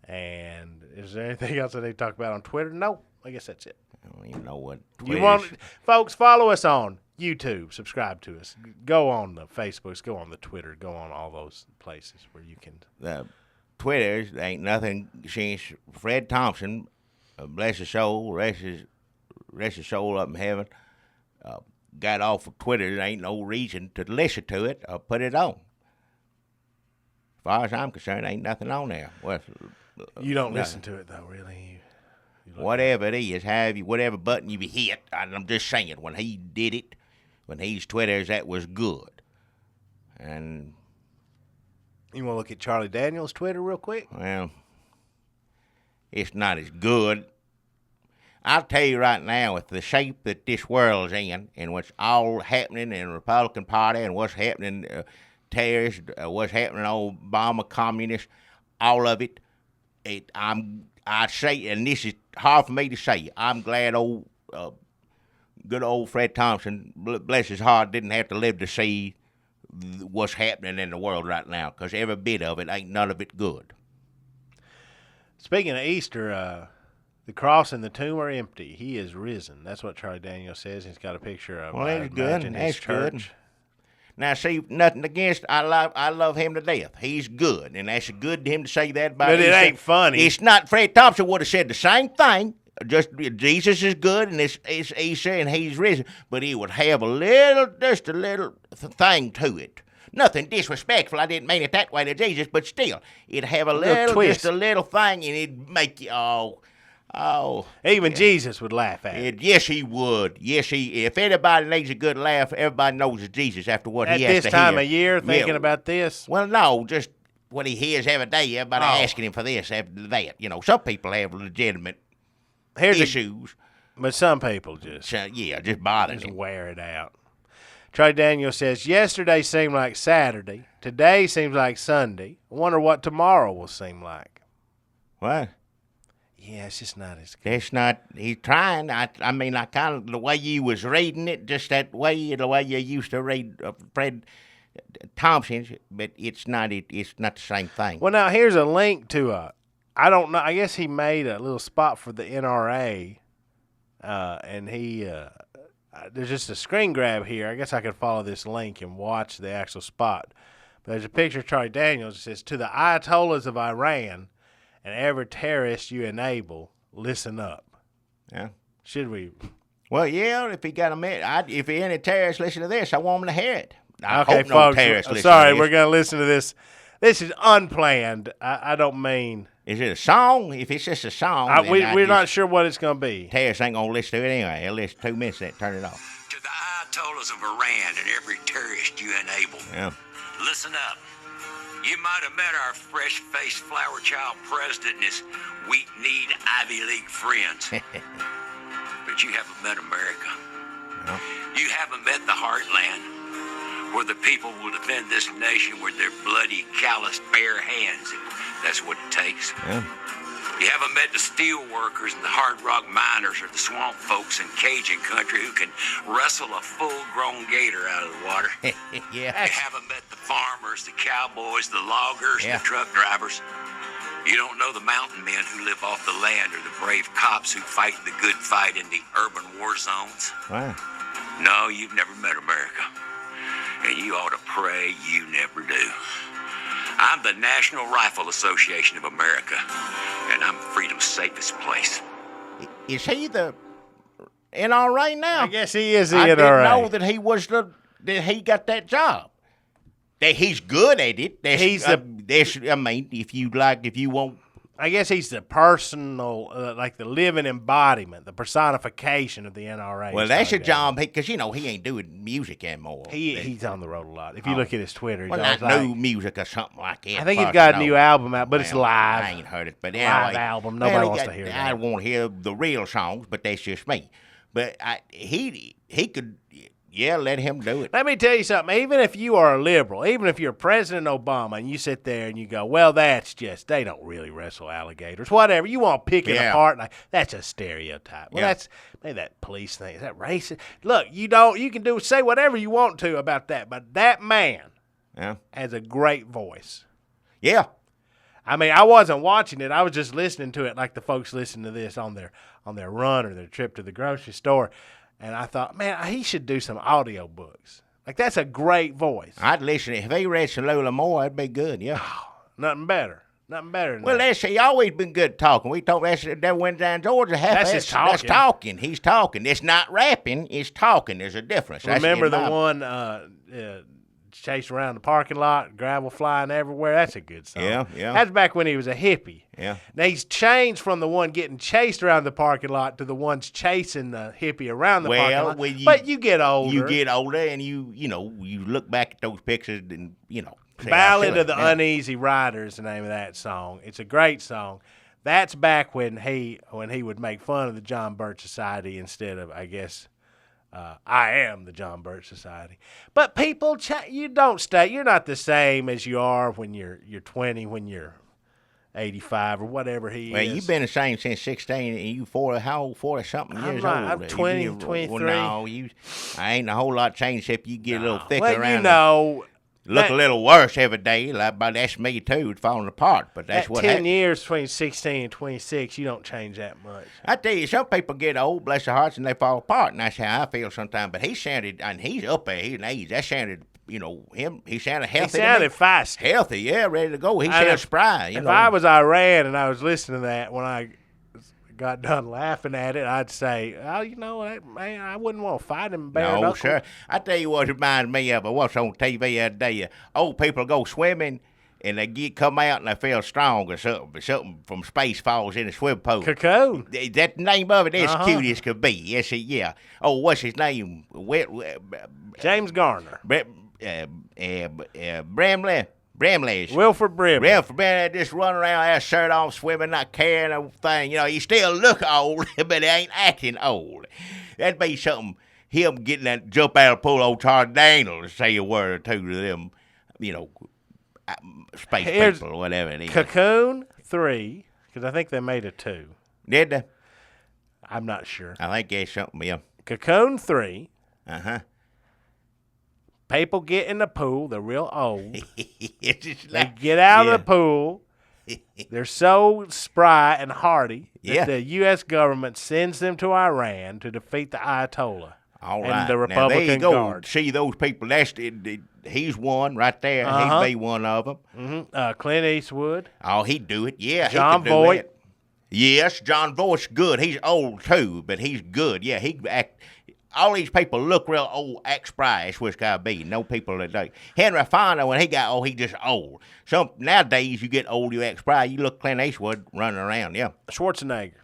And is there anything else I need to talk about on Twitter? No. I guess that's it. I don't even know what folks, follow us on YouTube. Subscribe to us. Go on the Facebooks. Go on the Twitter. Go on all those places where you can. The Twitters ain't nothing since Fred Thompson, bless his soul, rest his soul up in heaven, got off of Twitter. There ain't no reason to listen to it or put it on. As far as I'm concerned, ain't nothing on there. Well, you don't listen to it, though, really. Whatever it is, whatever button you hit, I'm just saying, when he did it, when he's Twitters, that was good. And you want to look at Charlie Daniels' Twitter real quick? Well, it's not as good. I'll tell you right now, with the shape that this world's in, and what's all happening in the Republican Party, and what's happening terrorists, what's happening Obama communists, all of it, I say, and this is hard for me to say, I'm glad good old Fred Thompson, bless his heart, didn't have to live to see what's happening in the world right now, because every bit of it ain't none of it good. Speaking of Easter, the cross and the tomb are empty. He is risen. That's what Charlie Daniels says. He's got a picture of that's good. His church. Good. Now, see, nothing against. I love him to death. He's good, and that's good to him to say that about him. But it ain't funny. It's not. Fred Thompson would have said the same thing. Just Jesus is good, and it's Easter, and he's risen. But he would have just a little thing to it. nothing disrespectful. I didn't mean it that way to Jesus, but still, it'd have a little twist. just a little thing, and it'd make you, Even Jesus would laugh at it. Yes, he would. Yes, if anybody needs a good laugh, everybody knows it's Jesus after what At he has to hear. this time of year, thinking about this? Well, no, just what he hears every day, everybody asking him for this, after that. Some people have legitimate issues. But some people just bother just him. wear it out. Trey Daniel says, yesterday seemed like Saturday. Today seems like Sunday. I wonder what tomorrow will seem like. What? Yeah, it's just not as good. That's not, he's trying. I mean, I kind of, the way you was reading it, just the way you used to read Fred Thompson's, but it's not the same thing. Well, now, here's a link to I don't know, I guess he made a little spot for the NRA, and he, there's just a screen grab here. I guess I could follow this link and watch the actual spot. But there's a picture of Charlie Daniels that says, to the Ayatollahs of Iran and every terrorist you enable, listen up. Yeah. Should we? Well, yeah, if he got a minute, if any terrorists listen to this, I want them to hear it. I Okay, hope no folks, terrorists listen sorry, to this. we're going to listen to this. This is unplanned. I don't mean. Is it a song? If it's just a song, we're not sure what it's going to be. Terrorists ain't going to listen to it anyway. They'll listen 2 minutes and turn it off. To the Ayatollahs of Iran and every terrorist you enable. Yeah. Listen up. You might have met our fresh-faced flower child president and his weak-kneed Ivy League friends. But you haven't met America. No. You haven't met the heartland, where the people will defend this nation with their bloody, calloused, bare hands. That's what it takes. Yeah. You haven't met the steel workers and the hard rock miners or the swamp folks in Cajun country who can wrestle a full-grown gator out of the water. Yeah. You haven't met the farmers, the cowboys, the loggers, Yeah. and the truck drivers. You don't know the mountain men who live off the land or the brave cops who fight the good fight in the urban war zones. Wow. No, you've never met America. And you ought to pray you never do. I'm the National Rifle Association of America, and I'm freedom's safest place. Is he the NRA now? I guess he is the I NRA. didn't know that he was that he got that job. That he's good at it. If you want. I guess he's the personal, like the living embodiment, the personification of the NRA. Well, that's a job because he ain't doing music anymore. He's on the road a lot. If you look at his Twitter, well, he's not new music or something like that. I think he's got a new album out, but it's live. I ain't heard it, but Live anyway, album. Nobody wants to hear I that. want to hear the real songs, but that's just me. But he could, let him do it. Let me tell you something. Even if you are a liberal, even if you're President Obama and you sit there and you go, well, that's just, they don't really wrestle alligators, whatever. You want to pick it apart. Like, that's a stereotype. Well, that's maybe that police thing. Is that racist? Look, you can say whatever you want to about that, but that man has a great voice. Yeah. I mean, I wasn't watching it. I was just listening to it like the folks listen to this on their run or their trip to the grocery store. And I thought, man, he should do some audio books. Like, that's a great voice. I'd listen. If he read Shalula Moore, that'd be good, yeah. Nothing better. Nothing better than well, that. He always been good talking. We talked that went down Georgia. That's his talking. That's talking. He's talking. It's not rapping. It's talking. There's a difference. Remember the one chased around the parking lot, gravel flying everywhere? That's a good song. Yeah. That's back when he was a hippie. Yeah. Now, he's changed from the one getting chased around the parking lot to the ones chasing the hippie around the parking lot. But you get older. You get older, and you look back at those pictures and, say, Ballad of the Uneasy Rider is the name of that song. It's a great song. That's back when he would make fun of the John Birch Society instead of, I guess, I am the John Birch Society. But people, you don't stay. You're not the same as you are when you're 20, when you're 85 or whatever he is. Well, you've been the same since 16, and you 40, how old, 40-something years old? I'm 20, 23. Well, no, I ain't a whole lot changed except you get a little thicker around. Look a little worse every day, but that's me too. It's falling apart, but that's what 10 happens. years between 16 and 26, you don't change that much. I tell you, some people get old, bless their hearts, and they fall apart, and that's how I feel sometimes. But he sounded, and he's up there, he's in age. That sounded, he sounded healthy. He sounded fast. Healthy, yeah, ready to go. He sounded spry. If I was Iran and I was listening to that when I got done laughing at it, I'd say, oh, you know what, man, I wouldn't want to fight him bare knuckle. sir. I tell you what it reminds me of. I watched on TV the other day. Old people go swimming, and they come out and they feel strong or something. Something from space falls in the swim pool. Cocoon. That name of it is cute as could be. Yes, yeah. Oh, what's his name? James Garner. Bramley. Wilford Brimley. Wilford Brimley just running around there, shirt off, swimming, not caring a thing. You know, he still look old, but he ain't acting old. That'd be something. Him getting that jump out of the pool, old Charles Daniels, say a word or two to them, you know, space people or whatever it is. Cocoon 3, because I think they made a 2. Did they? I'm not sure. I think there's something, yeah. Cocoon 3. Uh-huh. People get in the pool. They're real old. They Like, get out of the pool. They're so spry and hardy that the U.S. government sends them to Iran to defeat the Ayatollah and the Republican now, there you go. Guard. See those people. He's one right there. He'd be one of them. Mm-hmm. Clint Eastwood. Oh, he'd do it. Yeah, John he could do Voight. that. Yes, John Voight's good. He's old too, but he's good. Yeah, he act. All these people look real old, act spry. That's what it's got to be. No people that do. Henry Fonda, when he got old, he just old. Nowadays, you get old, you act spry. You look Clint Eastwood running around, yeah. Schwarzenegger.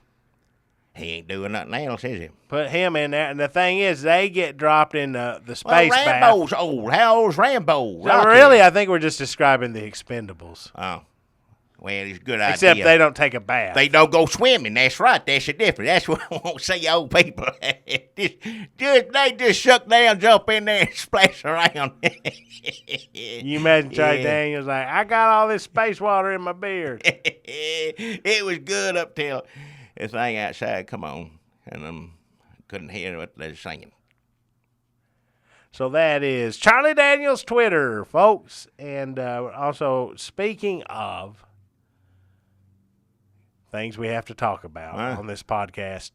He ain't doing nothing else, is he? Put him in there. And the thing is, they get dropped in the space bath. Rambo's old. How old's Rambo? So really, I think we're just describing the Expendables. Oh. Well, it's a good idea. Except they don't take a bath. They don't go swimming. That's right. That's the difference. That's what I won't say, old people. They just shuck down, jump in there, and splash around. You imagine Charlie Daniels like, I got all this space water in my beard. It was good up till the thing outside come on, and couldn't hear what they were singing. So that is Charlie Daniels' Twitter, folks. And also, speaking of things we have to talk about on this podcast,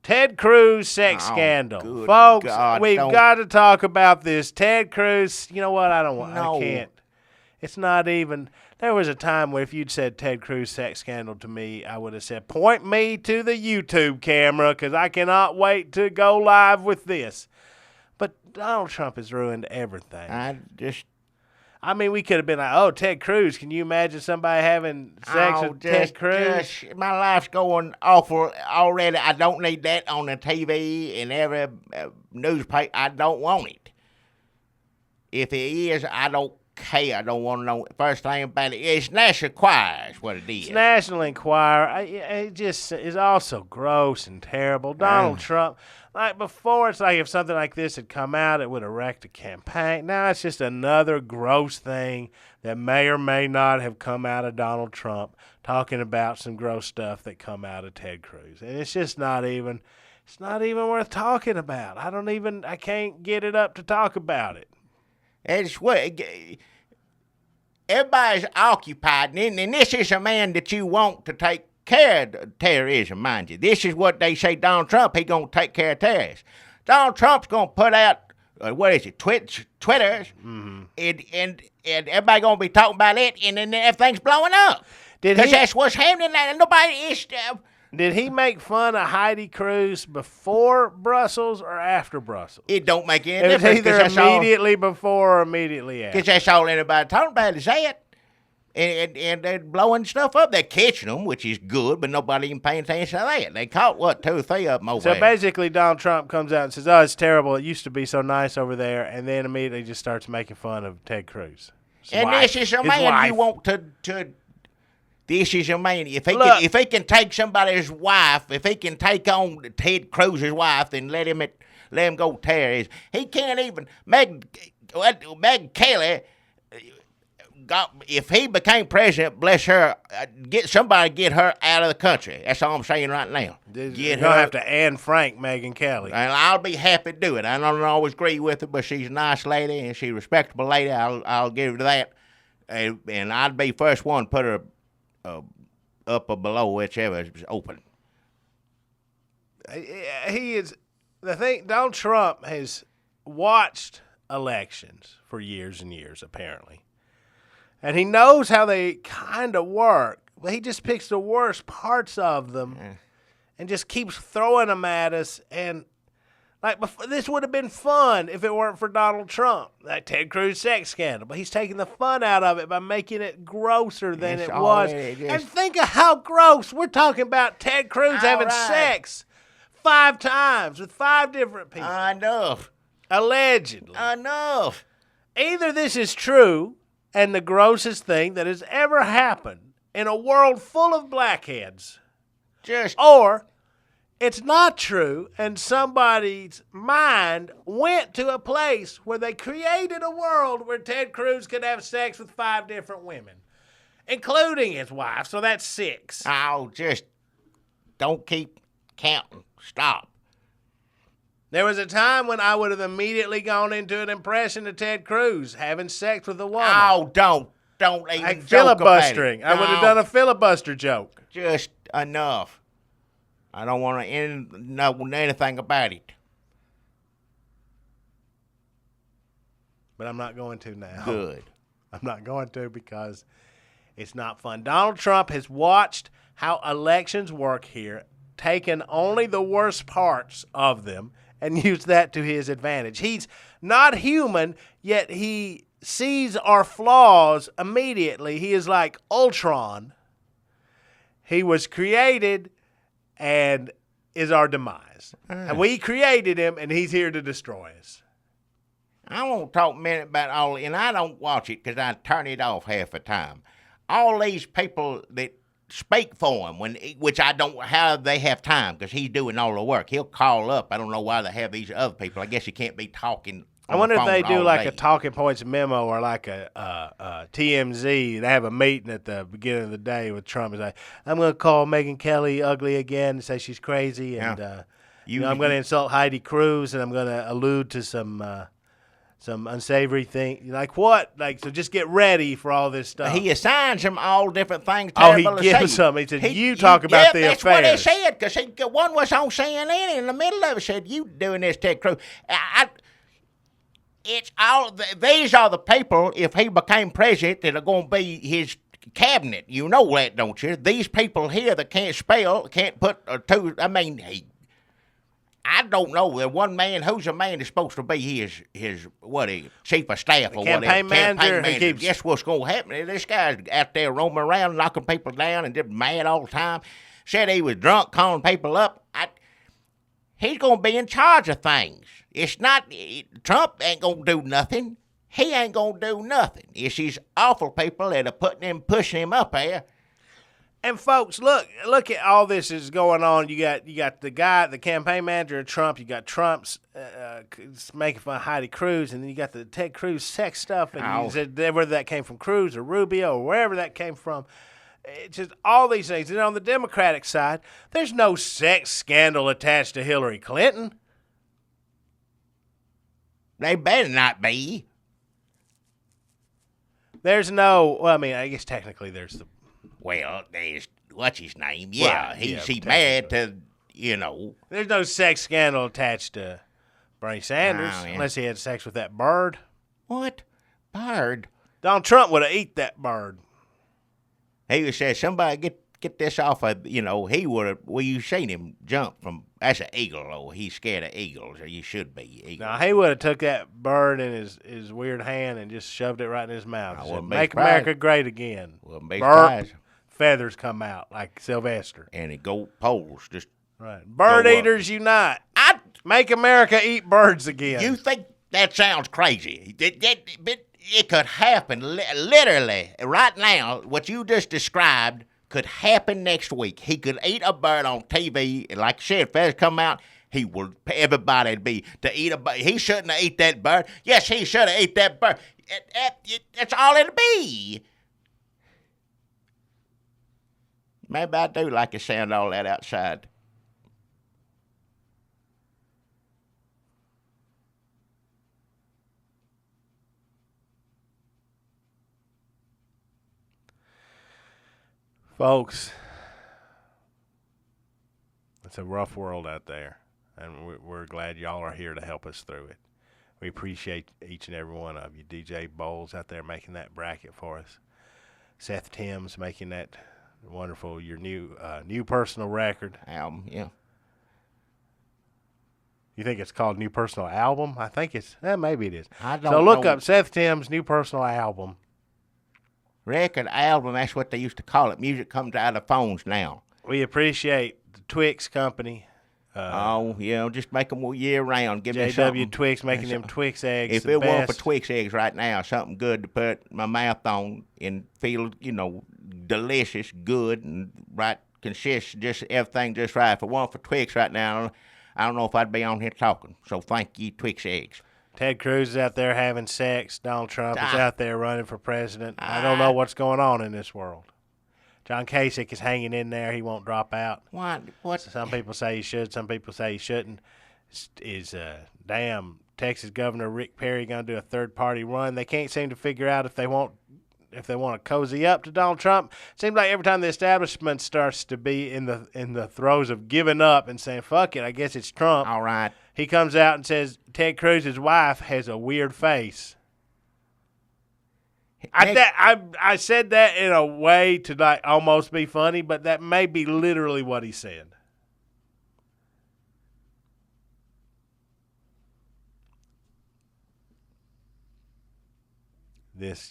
Ted Cruz sex scandal. Folks, we've got to talk about this. Ted Cruz, you know what? I can't. It's not even. There was a time where if you'd said Ted Cruz sex scandal to me, I would have said, point me to the YouTube camera because I cannot wait to go live with this. But Donald Trump has ruined everything. I mean, we could have been like, oh, Ted Cruz. Can you imagine somebody having sex with Ted Cruz? My life's going awful already. I don't need that on the TV and every newspaper. I don't want it. If it is, I don't care. I don't want to know. First thing about it, it's National Enquirer is what it is. It's National Enquirer. It just is also gross and terrible. Donald Trump. Like before, it's like if something like this had come out, it would have wrecked a campaign. Now it's just another gross thing that may or may not have come out of Donald Trump talking about some gross stuff that come out of Ted Cruz. And it's just not even worth talking about. I can't get it up to talk about it. It's what everybody's occupied, and this is a man that you want to take care of terrorism, mind you. This is what they say Donald Trump, he going to take care of terrorists. Donald Trump's going to put out, Twitters, and everybody going to be talking about it, and then everything's blowing up. Because that's what's happening. Nobody is... Did he make fun of Heidi Cruz before Brussels or after Brussels? It don't make any difference. It was either immediately before or immediately after. Because that's all anybody talking about is that. And they're blowing stuff up. They're catching them, which is good, but nobody even paying attention to that. They caught, 2 or 3 of them over there. So basically, Donald Trump comes out and says, oh, it's terrible. It used to be so nice over there. And then immediately just starts making fun of Ted Cruz. This is a man you want to this is a man. If he can take somebody's wife, if he can take on Ted Cruz's wife and let him go terrorist, he can't even. Meg Kelly, if he became president, bless her, get her out of the country. That's all I'm saying right now. You're gonna have to Anne Frank Megyn Kelly. And I'll be happy to do it. I don't always agree with her, but she's a nice lady and she's a respectable lady. I'll give her that. And I'd be first one to put her up or below, whichever is open. He is the thing. Donald Trump has watched elections for years and years, apparently, and he knows how they kind of work. Well, he just picks the worst parts of them and just keeps throwing them at us. And like this would have been fun if it weren't for Donald Trump, that Ted Cruz sex scandal. But he's taking the fun out of it by making it grosser than it was. And think of how gross. We're talking about Ted Cruz having sex 5 times with 5 different people. Enough. Allegedly. Enough. Either this is true and the grossest thing that has ever happened in a world full of blackheads, or it's not true, and somebody's mind went to a place where they created a world where Ted Cruz could have sex with 5 different women, including his wife, so that's 6. Oh, just don't keep counting. Stop. There was a time when I would have immediately gone into an impression of Ted Cruz having sex with a woman. Oh, don't even like joke filibustering. about it. I would have done a filibuster joke. Just enough. I don't want to know anything about it. But I'm not going to now. Good. I'm not going to because it's not fun. Donald Trump has watched how elections work here, taken only the worst parts of them, and used that to his advantage. He's not human, yet he sees our flaws immediately. He is like Ultron. He was created and is our demise. And we created him, and he's here to destroy us. I won't talk a minute about all, and I don't watch it because I turn it off half the time. All these people that speak for him, which I don't, how they have time because he's doing all the work. He'll call up. I don't know why they have these other people. I guess you can't be talking. I wonder if they do like a talking points memo or like a TMZ. They have a meeting at the beginning of the day with Trump. He's like, I'm going to call Megyn Kelly ugly again and say she's crazy. And I'm going to insult Heidi Cruz and I'm going to allude to some unsavory thing. Like what? Like, so just get ready for all this stuff. He assigns him all different things. Oh, he gives them. He said, you talk about the affairs. That's what he said, because one was on CNN and in the middle of it said, you doing this, Ted Cruz. It's all. These are the people, if he became president, that are going to be his cabinet. You know that, don't you? These people here that can't spell, can't put two. I mean, I don't know. The one man, who's a man that's supposed to be his chief of staff or whatever. Campaign manager. Guess what's going to happen? This guy's out there roaming around, knocking people down and just mad all the time. Said he was drunk, calling people up. He's going to be in charge of things. It's not, Trump ain't going to do nothing. He ain't going to do nothing. It's these awful people that are pushing him up there. And folks, look at all this is going on. You got the guy, the campaign manager of Trump. You got Trump's making fun of Heidi Cruz, and then you got the Ted Cruz sex stuff. And you said whether that came from Cruz or Rubio or wherever that came from. It's just all these things. And on the Democratic side, there's no sex scandal attached to Hillary Clinton. They better not be. There's no, well, I mean, I guess technically there's the. Well, there's, what's his name? Yeah, right, he's mad to, you know. There's no sex scandal attached to Bernie Sanders, unless he had sex with that bird. What? Bird? Donald Trump would have eat that bird. He would say, somebody get this off of, you know, he would have, well, you seen him jump from, that's an eagle, though. He's scared of eagles, or you should be. Eagles. No, he would have took that bird in his weird hand and just shoved it right in his mouth. Said, make America great again. Wouldn't be surprised. Feathers come out like Sylvester. And the gold poles just right. Bird eaters unite. Make America eat birds again. You think that sounds crazy? It could happen literally right now. What you just described could happen next week. He could eat a bird on TV, and like I said, feathers come out. Everybody'd be to eat a bird. He shouldn't have eat that bird. Yes, he should have ate that bird. That's all it'd be. Maybe I do like the sound of all that outside. Folks, it's a rough world out there, and we're glad y'all are here to help us through it. We appreciate each and every one of you. DJ Bowles out there making that bracket for us. Seth Timms making that Wonderful. Your new personal record. Album, yeah. You think it's called New Personal Album? I think it's, maybe it is. I don't So look know. up Seth Tim's New Personal Album. Record, album, that's what they used to call it. Music comes out of phones now. We appreciate the Twix Company. Just make them year round. Give me JW something. Twix making them Twix eggs. If the it weren't for best. Twix eggs right now, something good to put my mouth on and feel, delicious, good, and right, consist, just everything just right. If it weren't for Twix right now, I don't know if I'd be on here talking. So thank you, Twix eggs. Ted Cruz is out there having sex. Donald Trump is out there running for president. I don't know what's going on in this world. John Kasich is hanging in there. He won't drop out. What? Some people say he should. Some people say he shouldn't. Is damn Texas Governor Rick Perry going to do a third-party run? They can't seem to figure out if they want to cozy up to Donald Trump. Seems like every time the establishment starts to be in the throes of giving up and saying, fuck it, I guess it's Trump. All right. He comes out and says Ted Cruz's wife has a weird face. I said that in a way to like almost be funny, but that may be literally what he said.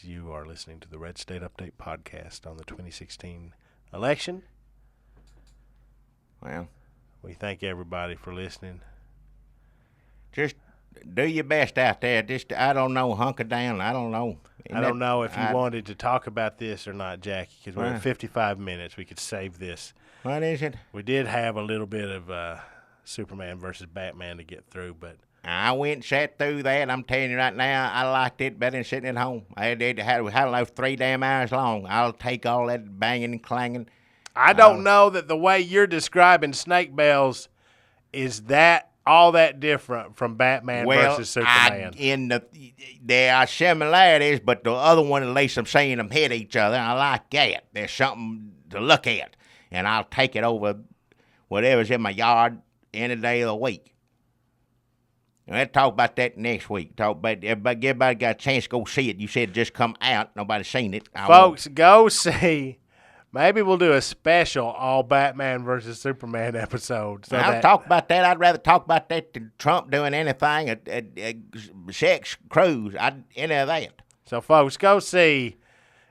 You are listening to the Red State Update podcast on the 2016 election. Well, we thank everybody for listening. Just do your best out there. Just, I don't know, hunker down. I don't know. I don't know if you wanted to talk about this or not, Jackie, because we're at 55 minutes. We could save this. What is it? We did have a little bit of Superman versus Batman to get through, but I went and sat through that. I'm telling you right now, I liked it better than sitting at home. I don't know, 3 damn hours long. I'll take all that banging and clanging. I don't know that the way you're describing Snake Bells is that all that different from Batman versus Superman. There are similarities, but the other one, at least I'm seeing them hit each other, and I like that. There's something to look at, and I'll take it over whatever's in my yard any day of the week. We'll talk about that next week. Talk about everybody got a chance to go see it. You said it just come out. Nobody's seen it. Folks, go see. Maybe we'll do a special all Batman versus Superman episode. I'll talk about that. I'd rather talk about that than Trump doing anything, sex cruise, any of that. So, folks, go see.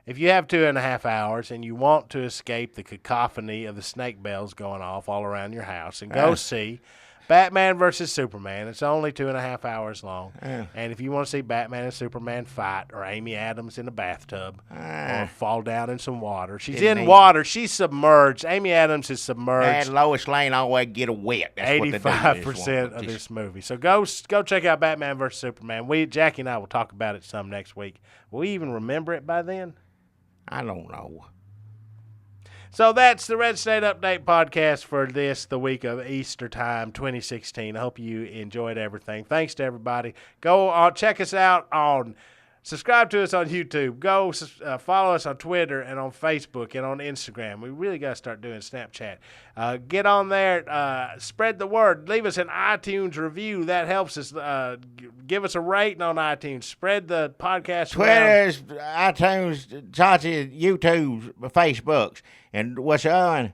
If you have 2.5 hours and you want to escape the cacophony of the snake bells going off all around your house, and go see Batman versus Superman. It's only 2.5 hours long. And if you want to see Batman and Superman fight, or Amy Adams in a bathtub, or fall down in some water. She's in water. She's submerged. Amy Adams is submerged. And Lois Lane always get a wet. That's 85% of this movie. So go check out Batman versus Superman. Jackie and I will talk about it some next week. Will we even remember it by then? I don't know. So that's the Red State Update podcast for the week of Easter time 2016. I hope you enjoyed everything. Thanks to everybody. Go on, check us out subscribe to us on YouTube. Go follow us on Twitter and on Facebook and on Instagram. We really got to start doing Snapchat. Get on there. Spread the word. Leave us an iTunes review. That helps us. Give us a rating on iTunes. Spread the podcast Twitter's, iTunes, YouTube, Facebooks. And what's the other one?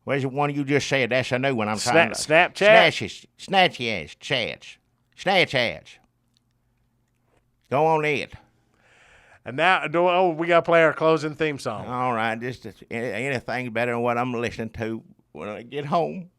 Where's the one you just said? That's a new one I'm trying to... Snapchat? Snapchats. Go on it. And now, we got to play our closing theme song. All right. Just anything better than what I'm listening to when I get home.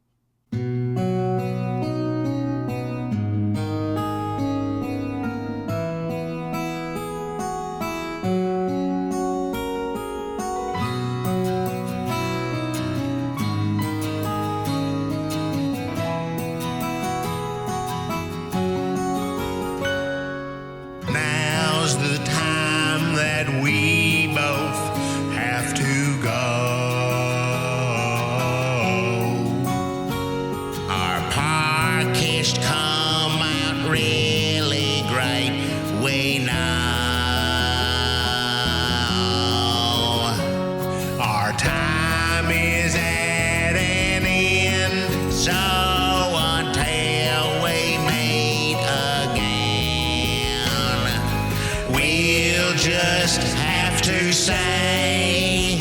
Just have to say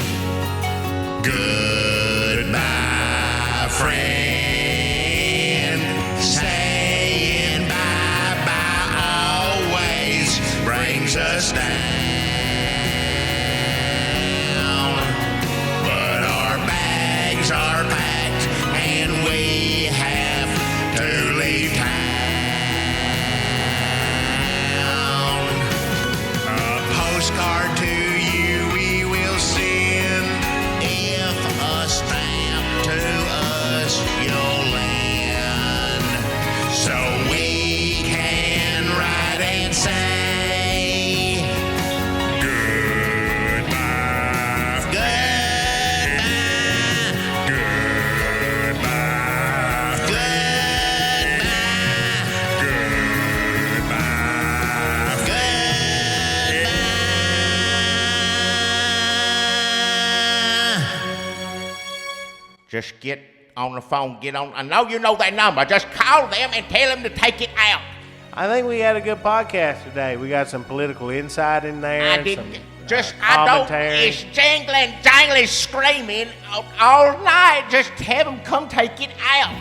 Just get on the phone, I know you know their number. Just call them and tell them to take it out. I think we had a good podcast today. We got some political insight in there. I did. Some commentary. It's jangling, screaming all night. Just have them come take it out.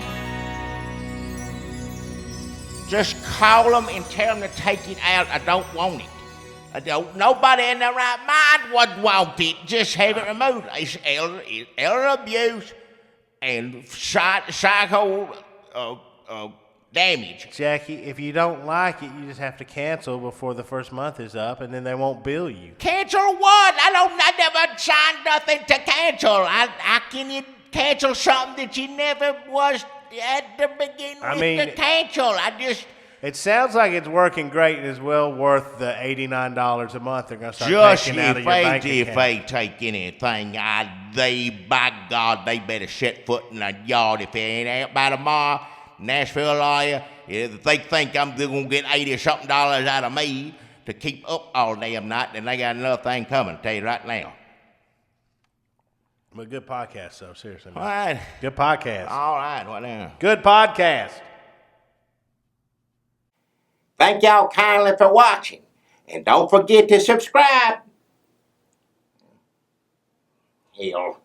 Just call them and tell them to take it out. I don't want it. Nobody in their right mind would want it. Just have it removed. It's elder abuse and psycho damage. Jackie, if you don't like it, you just have to cancel before the first month is up, and then they won't bill you. Cancel what? I never signed nothing to cancel. How can you cancel something that you never was at the beginning to cancel? It sounds like it's working great and is well worth the $89 a month they're going to start taking out of your bank account. If they take anything, by God, they better set foot in the yard if they ain't out by tomorrow. Nashville lawyer, if they think I'm going to get $80-something out of me to keep up all damn night, then they got another thing coming, I'll tell you right now. But good podcast, though, seriously. Man. All right. Good podcast. All right, what now? Good podcast. Thank y'all kindly for watching. And don't forget to subscribe. Hell.